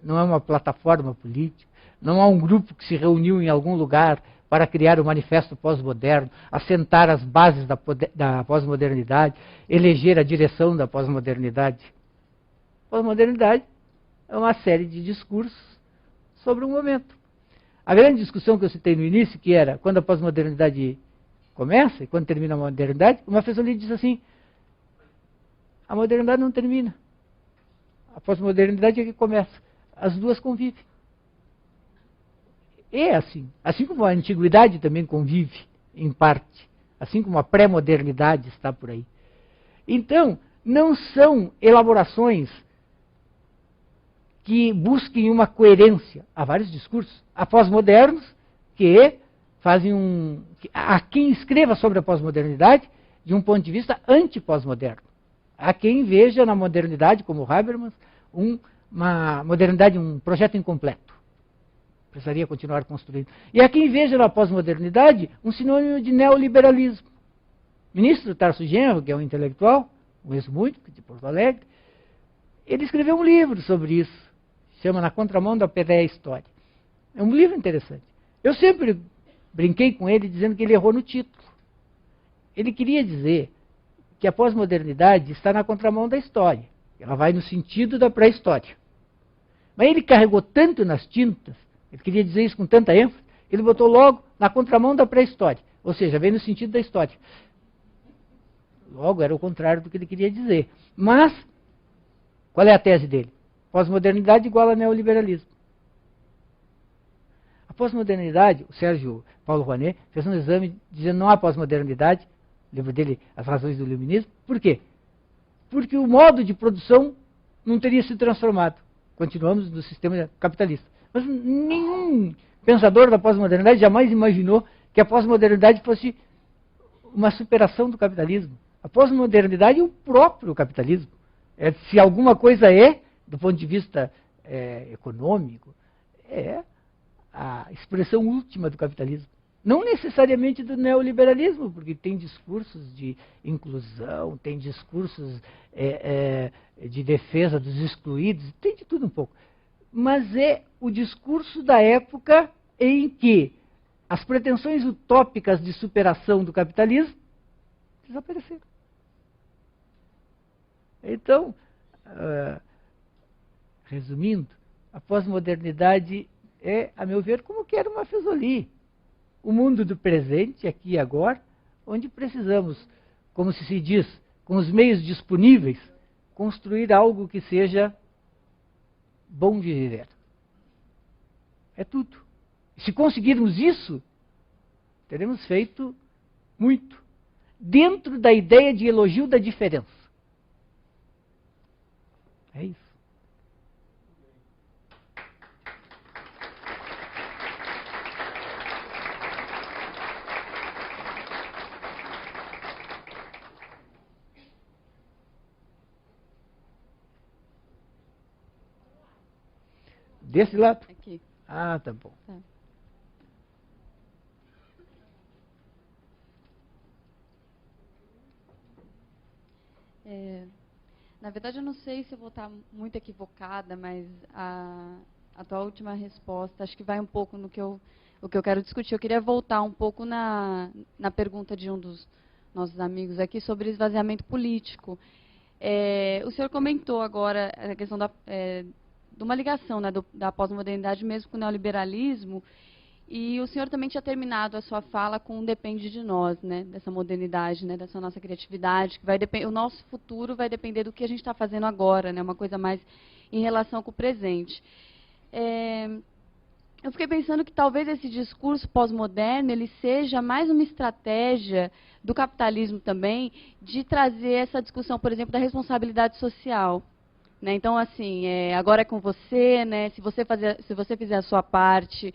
Não é uma plataforma política. Não há um grupo que se reuniu em algum lugar para criar o manifesto pós-moderno, assentar as bases da pós-modernidade, eleger a direção da pós-modernidade. Pós-modernidade é uma série de discursos sobre um momento. A grande discussão que eu citei no início, que era quando a pós-modernidade começa e quando termina a modernidade, uma pessoa ali diz assim, a modernidade não termina. A pós-modernidade é que começa. As duas convivem. É assim. Assim como a antiguidade também convive, em parte. Assim como a pré-modernidade está por aí. Então, não são elaborações que busquem uma coerência. Há vários discursos. Há pós-modernos que fazem há quem escreva sobre a pós-modernidade de um ponto de vista anti-pós-moderno. Há quem veja na modernidade, como Habermas, uma modernidade, um projeto incompleto. Precisaria continuar construindo. E há quem veja na pós-modernidade um sinônimo de neoliberalismo. O ministro Tarso Genro, que é um intelectual, conheço muito, de Porto Alegre, ele escreveu um livro sobre isso. Chama Na Contramão da Pré-História. É um livro interessante. Eu sempre brinquei com ele dizendo que ele errou no título. Ele queria dizer que a pós-modernidade está na contramão da história. Ela vai no sentido da pré-história. Mas ele carregou tanto nas tintas, ele queria dizer isso com tanta ênfase, ele botou logo na contramão da pré-história. Ou seja, vem no sentido da história. Logo, era o contrário do que ele queria dizer. Mas, qual é a tese dele? Pós-modernidade igual a neoliberalismo. A pós-modernidade, o Sérgio Paulo Rouanet fez um exame dizendo não há pós-modernidade, o livro dele, As Razões do Iluminismo. Por quê? Porque o modo de produção não teria se transformado. Continuamos no sistema capitalista. Mas nenhum pensador da pós-modernidade jamais imaginou que a pós-modernidade fosse uma superação do capitalismo. A pós-modernidade é o próprio capitalismo. Se alguma coisa do ponto de vista econômico, é a expressão última do capitalismo. Não necessariamente do neoliberalismo, porque tem discursos de inclusão, tem discursos de defesa dos excluídos, tem de tudo um pouco. Mas é o discurso da época em que as pretensões utópicas de superação do capitalismo desapareceram. Então, resumindo, a pós-modernidade é, a meu ver, como que era uma Fuseli. O mundo do presente, aqui e agora, onde precisamos, como se diz, com os meios disponíveis, construir algo que seja bom de viver. É tudo. Se conseguirmos isso, teremos feito muito, dentro da ideia de elogio da diferença. É isso. Desse lado? Aqui. Ah, tá bom. Na verdade, eu não sei se eu vou estar muito equivocada, mas a tua última resposta acho que vai um pouco no que eu quero discutir. Eu queria voltar um pouco na pergunta de um dos nossos amigos aqui sobre esvaziamento político. O senhor comentou agora a questão de uma ligação, né, da pós-modernidade mesmo com o neoliberalismo, e o senhor também tinha terminado a sua fala com depende de nós, né, dessa modernidade, né, dessa nossa criatividade, que o nosso futuro vai depender do que a gente está fazendo agora, né, uma coisa mais em relação com o presente. Eu fiquei pensando que talvez esse discurso pós-moderno ele seja mais uma estratégia do capitalismo também de trazer essa discussão, por exemplo, da responsabilidade social. Né? Então, assim, agora é com você, né? Se você fizer a sua parte,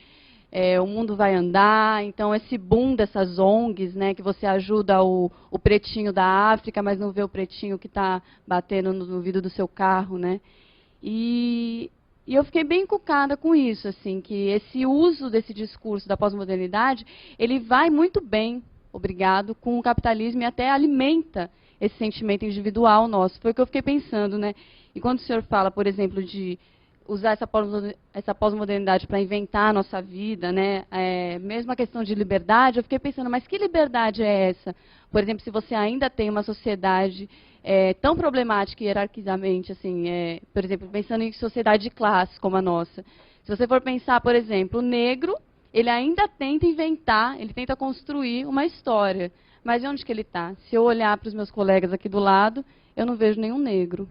o mundo vai andar. Então, esse boom dessas ONGs, né, que você ajuda o pretinho da África, mas não vê o pretinho que está batendo no vidro do seu carro. Né? E eu fiquei bem encucada com isso, assim, que esse uso desse discurso da pós-modernidade, ele vai muito bem, obrigado, com o capitalismo e até alimenta esse sentimento individual nosso. Foi o que eu fiquei pensando, né? E quando o senhor fala, por exemplo, de usar essa pós-modernidade para inventar a nossa vida, né? Mesmo a questão de liberdade, eu fiquei pensando, mas que liberdade é essa? Por exemplo, se você ainda tem uma sociedade tão problemática hierarquicamente, assim, por exemplo, pensando em sociedade de classe como a nossa. Se você for pensar, por exemplo, o negro, ele ainda tenta inventar, ele tenta construir uma história. Mas onde que ele está? Se eu olhar para os meus colegas aqui do lado, eu não vejo nenhum negro.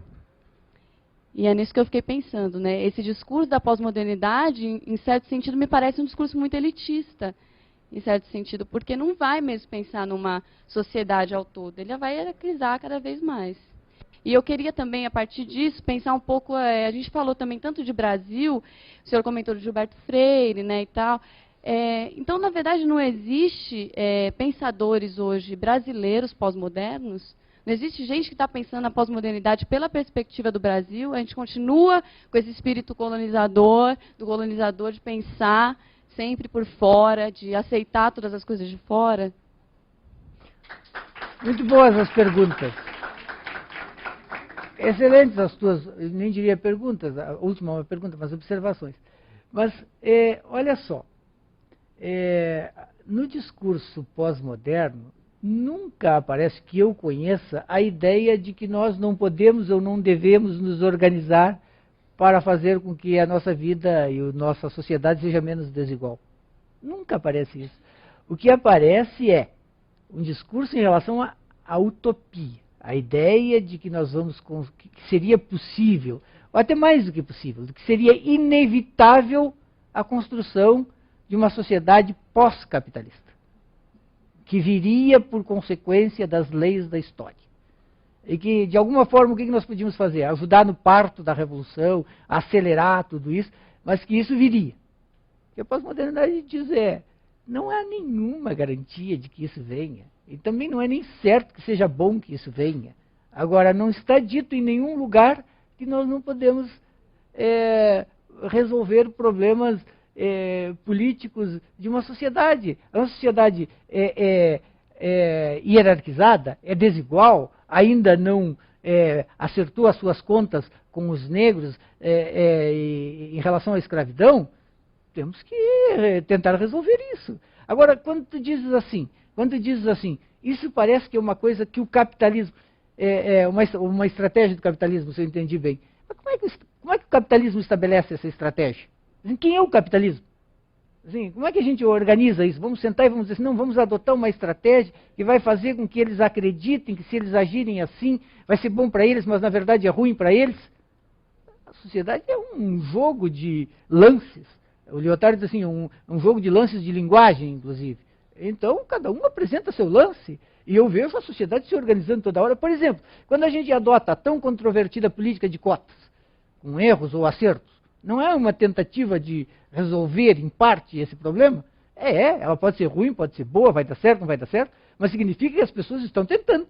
E é nisso que eu fiquei pensando, né? Esse discurso da pós-modernidade, em certo sentido, me parece um discurso muito elitista, em certo sentido, porque não vai mesmo pensar numa sociedade ao todo, ele vai hierarquizar cada vez mais. E eu queria também, a partir disso, pensar um pouco, a gente falou também tanto de Brasil, o senhor comentou de Gilberto Freire, né, e tal. Então, na verdade, não existe pensadores hoje brasileiros pós-modernos. Não existe gente que está pensando na pós-modernidade pela perspectiva do Brasil. A gente continua com esse espírito colonizador, do colonizador de pensar sempre por fora, de aceitar todas as coisas de fora. Muito boas as perguntas. Excelentes as tuas, eu nem diria perguntas, a última é uma pergunta, mas observações. Mas, olha só, no discurso pós-moderno, nunca aparece que eu conheça a ideia de que nós não podemos ou não devemos nos organizar para fazer com que a nossa vida e a nossa sociedade seja menos desigual. Nunca aparece isso. O que aparece é um discurso em relação à utopia, a ideia de que nós vamos, que seria possível, ou até mais do que possível, de que seria inevitável a construção de uma sociedade pós-capitalista, que viria por consequência das leis da história. E que, de alguma forma, o que nós podíamos fazer? Ajudar no parto da revolução, acelerar tudo isso, mas que isso viria. O que a pós-modernidade diz não há nenhuma garantia de que isso venha. E também não é nem certo que seja bom que isso venha. Agora, não está dito em nenhum lugar que nós não podemos resolver problemas políticos de uma sociedade. A nossa sociedade hierarquizada, é desigual, ainda não acertou as suas contas com os negros em relação à escravidão. Temos que tentar resolver isso. Agora, quando tu dizes assim, isso parece que é uma coisa que o capitalismo, uma estratégia do capitalismo, se eu entendi bem. Mas como é que o capitalismo estabelece essa estratégia? Quem é o capitalismo? Assim, como é que a gente organiza isso? Vamos sentar e vamos dizer assim, não, vamos adotar uma estratégia que vai fazer com que eles acreditem que se eles agirem assim, vai ser bom para eles, mas na verdade é ruim para eles. A sociedade é um jogo de lances. O Lyotard diz assim, um jogo de lances de linguagem, inclusive. Então, cada um apresenta seu lance. E eu vejo a sociedade se organizando toda hora. Por exemplo, quando a gente adota a tão controvertida política de cotas, com erros ou acertos, não é uma tentativa de resolver, em parte, esse problema? Ela pode ser ruim, pode ser boa, vai dar certo, não vai dar certo, mas significa que as pessoas estão tentando.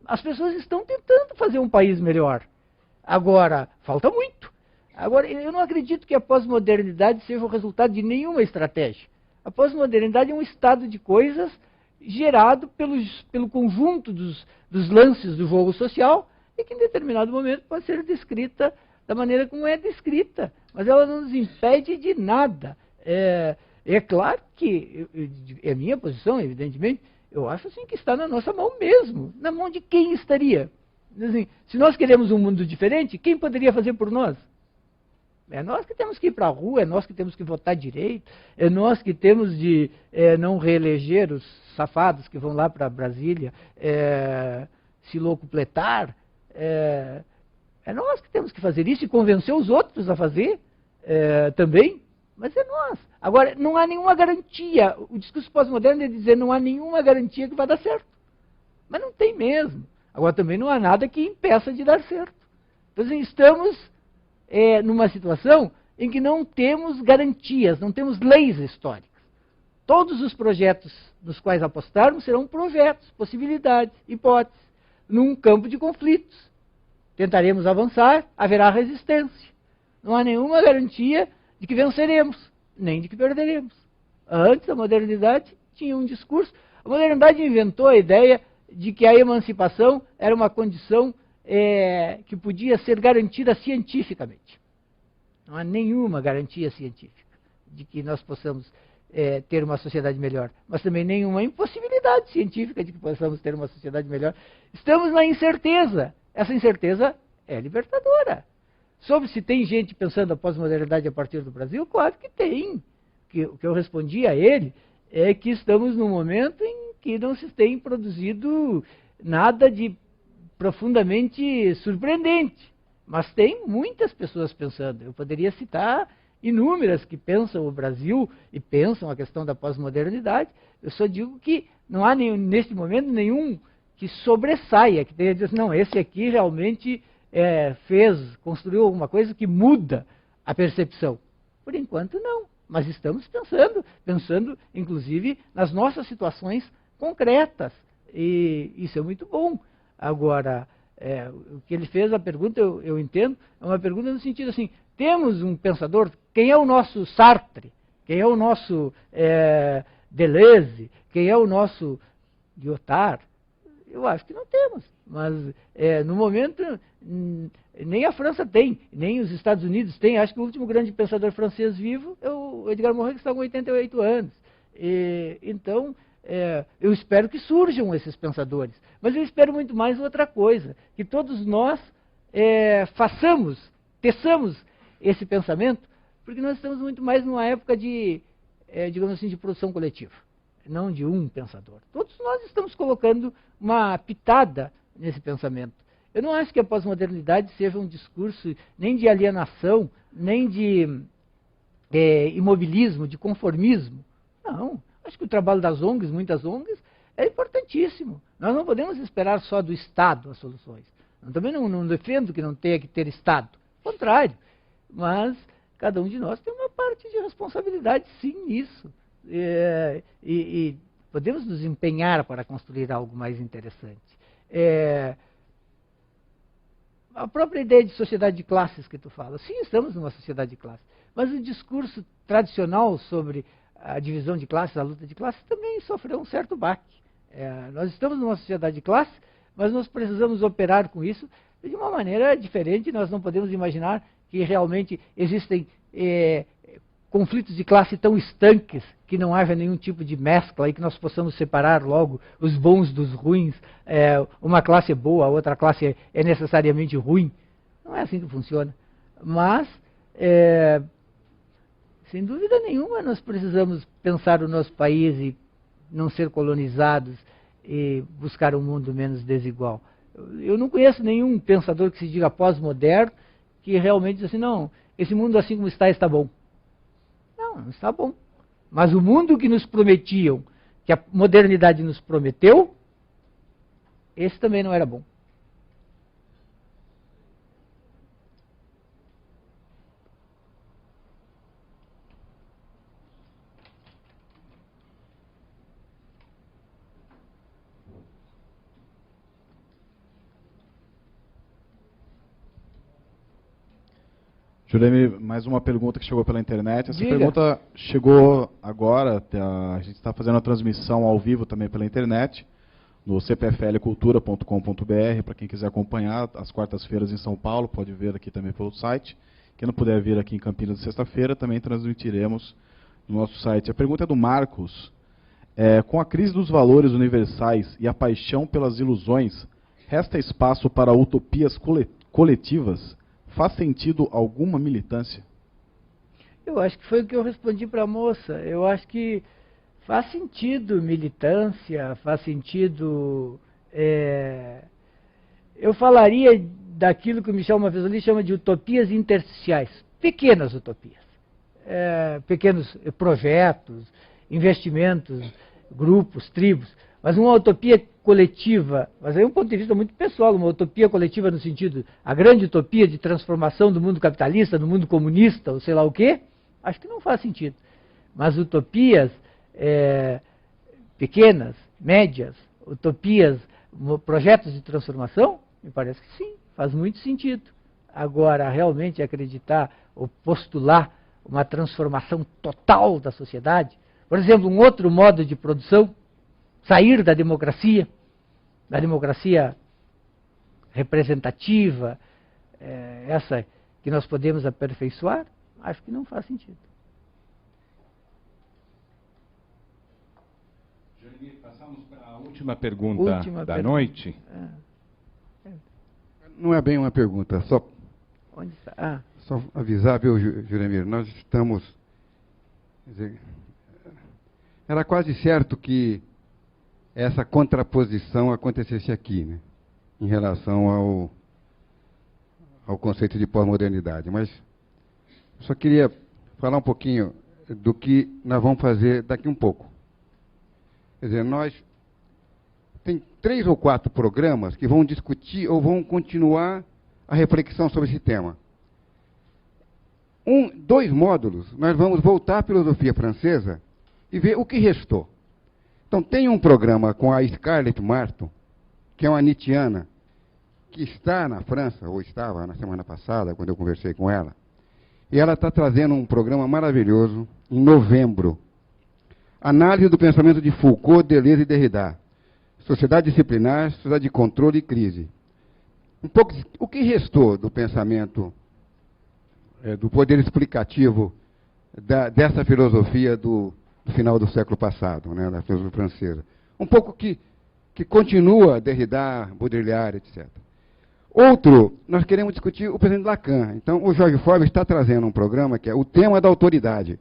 As pessoas estão tentando fazer um país melhor. Agora, falta muito. Agora, eu não acredito que a pós-modernidade seja o resultado de nenhuma estratégia. A pós-modernidade é um estado de coisas gerado pelo conjunto dos lances do jogo social e que em determinado momento pode ser descrita da maneira como é descrita, mas ela não nos impede de nada. É claro que, é a minha posição, evidentemente, eu acho assim que está na nossa mão mesmo. Na mão de quem estaria? Assim, se nós queremos um mundo diferente, quem poderia fazer por nós? É nós que temos que ir para a rua, é nós que temos que votar direito, é nós que temos de não reeleger os safados que vão lá para Brasília se locupletar. É nós que temos que fazer isso e convencer os outros a fazer também, mas é nós. Agora, não há nenhuma garantia. O discurso pós-moderno é dizer não há nenhuma garantia que vai dar certo. Mas não tem mesmo. Agora, também não há nada que impeça de dar certo. Então, assim, estamos numa situação em que não temos garantias, não temos leis históricas. Todos os projetos nos quais apostarmos serão projetos, possibilidades, hipóteses, num campo de conflitos. Tentaremos avançar, haverá resistência. Não há nenhuma garantia de que venceremos, nem de que perderemos. Antes, a modernidade tinha um discurso. A modernidade inventou a ideia de que a emancipação era uma condição que podia ser garantida cientificamente. Não há nenhuma garantia científica de que nós possamos ter uma sociedade melhor, mas também nenhuma impossibilidade científica de que possamos ter uma sociedade melhor. Estamos na incerteza. Essa incerteza é libertadora. Sobre se tem gente pensando a pós-modernidade a partir do Brasil, claro que tem. O que eu respondi a ele é que estamos num momento em que não se tem produzido nada de profundamente surpreendente. Mas tem muitas pessoas pensando. Eu poderia citar inúmeras que pensam o Brasil e pensam a questão da pós-modernidade. Eu só digo que não há neste momento nenhum que sobressaia, que tenha dito, não, esse aqui realmente construiu alguma coisa que muda a percepção. Por enquanto, não. Mas estamos pensando inclusive nas nossas situações concretas. E isso é muito bom. Agora, o que ele fez, a pergunta, eu entendo, é uma pergunta no sentido assim, temos um pensador, quem é o nosso Sartre? Quem é o nosso Deleuze? Quem é o nosso Lyotard? Eu acho que não temos. Mas, no momento, nem a França tem, nem os Estados Unidos têm. Acho que o último grande pensador francês vivo é o Edgar Morin, que está com 88 anos. Então, eu espero que surjam esses pensadores. Mas eu espero muito mais outra coisa, que todos nós teçamos esse pensamento, porque nós estamos muito mais numa época de, digamos assim, de produção coletiva, não de um pensador. Todos nós estamos colocando uma pitada nesse pensamento. Eu não acho que a pós-modernidade seja um discurso nem de alienação, nem de imobilismo, de conformismo. Não. Acho que o trabalho das ONGs, muitas ONGs, é importantíssimo. Nós não podemos esperar só do Estado as soluções. Eu também não defendo que não tenha que ter Estado. Ao contrário. Mas cada um de nós tem uma parte de responsabilidade, sim, nisso. E podemos nos empenhar para construir algo mais interessante. A própria ideia de sociedade de classes que tu fala. Sim, estamos numa sociedade de classes. Mas o discurso tradicional sobre a divisão de classes, a luta de classes, também sofreu um certo baque. Nós estamos numa sociedade de classes, mas nós precisamos operar com isso de uma maneira diferente. Nós não podemos imaginar que realmente existem conflitos de classe tão estanques que não haja nenhum tipo de mescla e que nós possamos separar logo os bons dos ruins. Uma classe é boa, a outra classe é necessariamente ruim. Não é assim que funciona. Mas, sem dúvida nenhuma, nós precisamos pensar o nosso país e não ser colonizados e buscar um mundo menos desigual. Eu não conheço nenhum pensador que se diga pós-moderno que realmente diz assim, não, esse mundo assim como está bom. Não está bom. Mas o mundo que nos prometiam, que a modernidade nos prometeu, esse também não era bom. Juremir, mais uma pergunta que chegou pela internet. Essa Diga. pergunta chegou agora, a gente está fazendo a transmissão ao vivo também pela internet, no cpflcultura.com.br, para quem quiser acompanhar, às quartas-feiras em São Paulo, pode ver aqui também pelo site. Quem não puder vir aqui em Campinas de sexta-feira, também transmitiremos no nosso site. A pergunta é do Marcos. Com a crise dos valores universais e a paixão pelas ilusões, resta espaço para utopias coletivas? Faz sentido alguma militância? Eu acho que foi o que eu respondi para a moça. Eu acho que faz sentido militância, faz sentido... Eu falaria daquilo que o Michel Maffesoli chama de utopias intersticiais, pequenas utopias, pequenos projetos, investimentos, grupos, tribos, mas uma utopia coletiva, mas aí é um ponto de vista muito pessoal, uma utopia coletiva no sentido, a grande utopia de transformação do mundo capitalista, do mundo comunista, ou sei lá o quê, acho que não faz sentido. Mas utopias pequenas, médias, utopias, projetos de transformação, me parece que sim, faz muito sentido. Agora, realmente acreditar ou postular uma transformação total da sociedade, por exemplo, um outro modo de produção, sair da democracia representativa, essa que nós podemos aperfeiçoar, acho que não faz sentido. Jeremy, passamos para a última pergunta da noite. Não é bem uma pergunta, só, Onde está? só avisar, viu, Juremir, nós estamos... Quer dizer, era quase certo que essa contraposição acontecesse aqui, né, em relação ao conceito de pós-modernidade. Mas eu só queria falar um pouquinho do que nós vamos fazer daqui um pouco. Quer dizer, nós tem 3 ou 4 programas que vão discutir ou vão continuar a reflexão sobre esse tema. 2 módulos, nós vamos voltar à filosofia francesa e ver o que restou. Então, tem um programa com a Scarlett Martin, que é uma Nietzscheana, que está na França, ou estava na semana passada, quando eu conversei com ela, e ela está trazendo um programa maravilhoso, em novembro. Análise do pensamento de Foucault, Deleuze e Derrida. Sociedade disciplinar, sociedade de controle e crise. Um pouco, o que restou do pensamento, do poder explicativo dessa filosofia do final do século passado, né, da filosofia francesa. Um pouco que continua Derrida, Baudrillard, etc. Outro, nós queremos discutir o presidente Lacan. Então, o Jorge Forbes está trazendo um programa que é o tema da autoridade.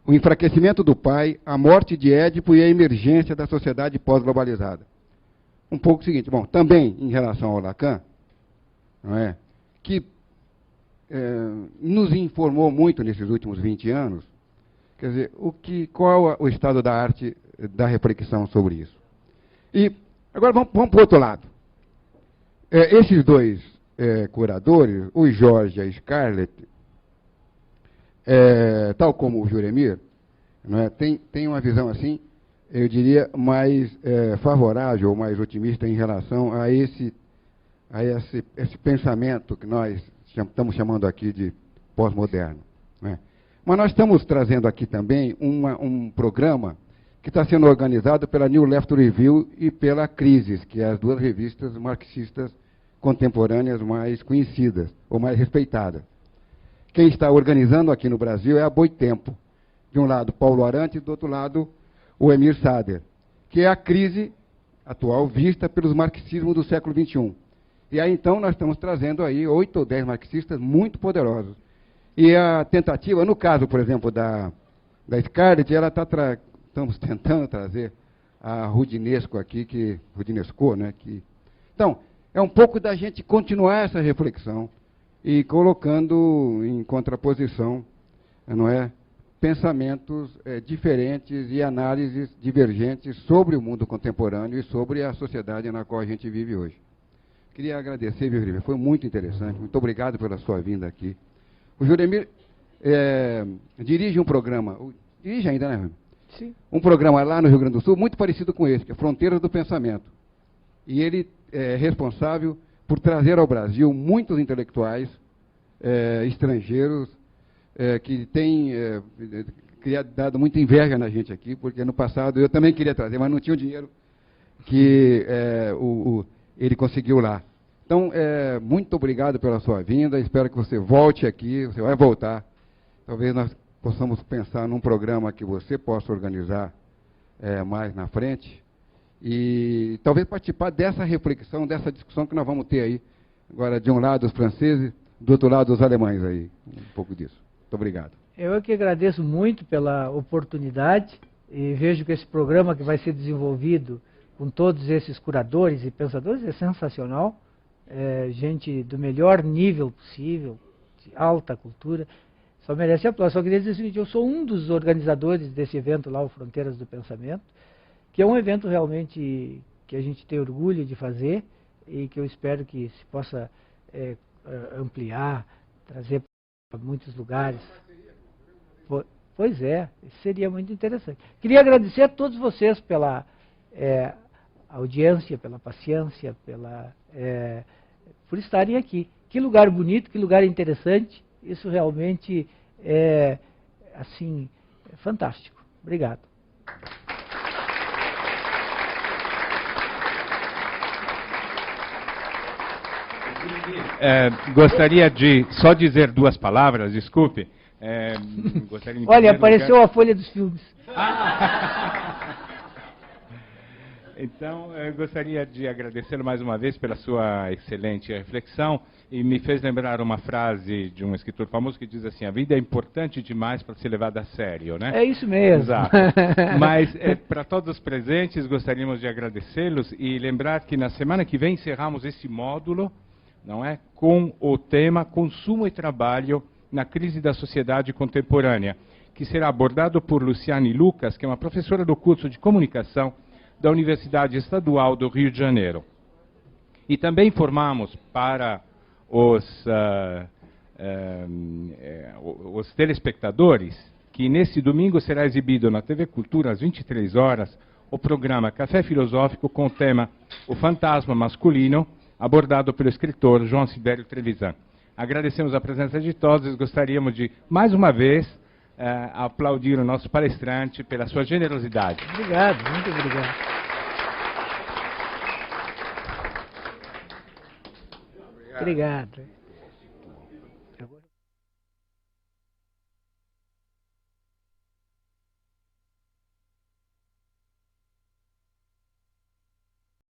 O enfraquecimento do pai, a morte de Édipo e a emergência da sociedade pós-globalizada. Um pouco o seguinte, bom, também em relação ao Lacan, não é, que nos informou muito nesses últimos 20 anos, quer dizer, qual é o estado da arte da reflexão sobre isso. E agora vamos para o outro lado. Esses 2 curadores, o Jorge e a Scarlett, tal como o Juremir, não é, tem uma visão assim, eu diria, mais favorável, mais otimista em relação a esse pensamento que nós estamos chamando aqui de pós-moderno. Né? Mas nós estamos trazendo aqui também um programa que está sendo organizado pela New Left Review e pela Crisis, que é as 2 revistas marxistas contemporâneas mais conhecidas, ou mais respeitadas. Quem está organizando aqui no Brasil é a Boitempo. De um lado, Paulo Arantes, do outro lado, o Emir Sader, que é a crise atual vista pelos marxismos do século XXI. E aí, então, nós estamos trazendo aí 8 ou 10 marxistas muito poderosos. E a tentativa, no caso, por exemplo, da Scarlett, ela estamos tentando trazer a Rudinesco aqui, Rudinesco, né? Então, é um pouco da gente continuar essa reflexão e colocando em contraposição, não é, pensamentos diferentes e análises divergentes sobre o mundo contemporâneo e sobre a sociedade na qual a gente vive hoje. Queria agradecer, viu, Juremir? Foi muito interessante. Muito obrigado pela sua vinda aqui. O Juremir dirige um programa, dirige ainda, né? Sim. Um programa lá no Rio Grande do Sul, muito parecido com esse, que é Fronteiras do Pensamento. E ele é responsável por trazer ao Brasil muitos intelectuais estrangeiros que têm dado muita inveja na gente aqui, porque no passado eu também queria trazer, mas não tinha o dinheiro que ele conseguiu lá. Então, muito obrigado pela sua vinda, espero que você volte aqui, você vai voltar. Talvez nós possamos pensar num programa que você possa organizar mais na frente, e talvez participar dessa reflexão, dessa discussão que nós vamos ter aí, agora de um lado os franceses, do outro lado os alemães aí, um pouco disso. Muito obrigado. Eu é que agradeço muito pela oportunidade e vejo que esse programa que vai ser desenvolvido com todos esses curadores e pensadores é sensacional, gente do melhor nível possível, de alta cultura, só merece aplauso. Só queria dizer o seguinte, eu sou um dos organizadores desse evento lá, o Fronteiras do Pensamento, que é um evento realmente que a gente tem orgulho de fazer e que eu espero que se possa ampliar, trazer para muitos lugares. Pois é, seria muito interessante. Queria agradecer a todos vocês pela audiência, pela paciência, por estarem aqui. Que lugar bonito, que lugar interessante. Isso realmente é fantástico. Obrigado. Gostaria de só dizer duas palavras, desculpe. Olha, apareceu a folha dos filmes. Então, eu gostaria de agradecê-lo mais uma vez pela sua excelente reflexão, e me fez lembrar uma frase de um escritor famoso que diz assim: a vida é importante demais para ser levada a sério, né? É isso mesmo. Exato. Mas, para todos os presentes, gostaríamos de agradecê-los e lembrar que na semana que vem encerramos esse módulo, não é? Com o tema Consumo e Trabalho na Crise da Sociedade Contemporânea, que será abordado por Luciane Lucas, que é uma professora do curso de Comunicação da Universidade Estadual do Rio de Janeiro. E também informamos para os telespectadores que nesse domingo será exibido na TV Cultura às 23 horas o programa Café Filosófico com o tema O Fantasma Masculino, abordado pelo escritor João Sibério Trevisan. Agradecemos a presença de todos e gostaríamos de, mais uma vez, aplaudir o nosso palestrante pela sua generosidade. Obrigado, muito obrigado. Obrigado.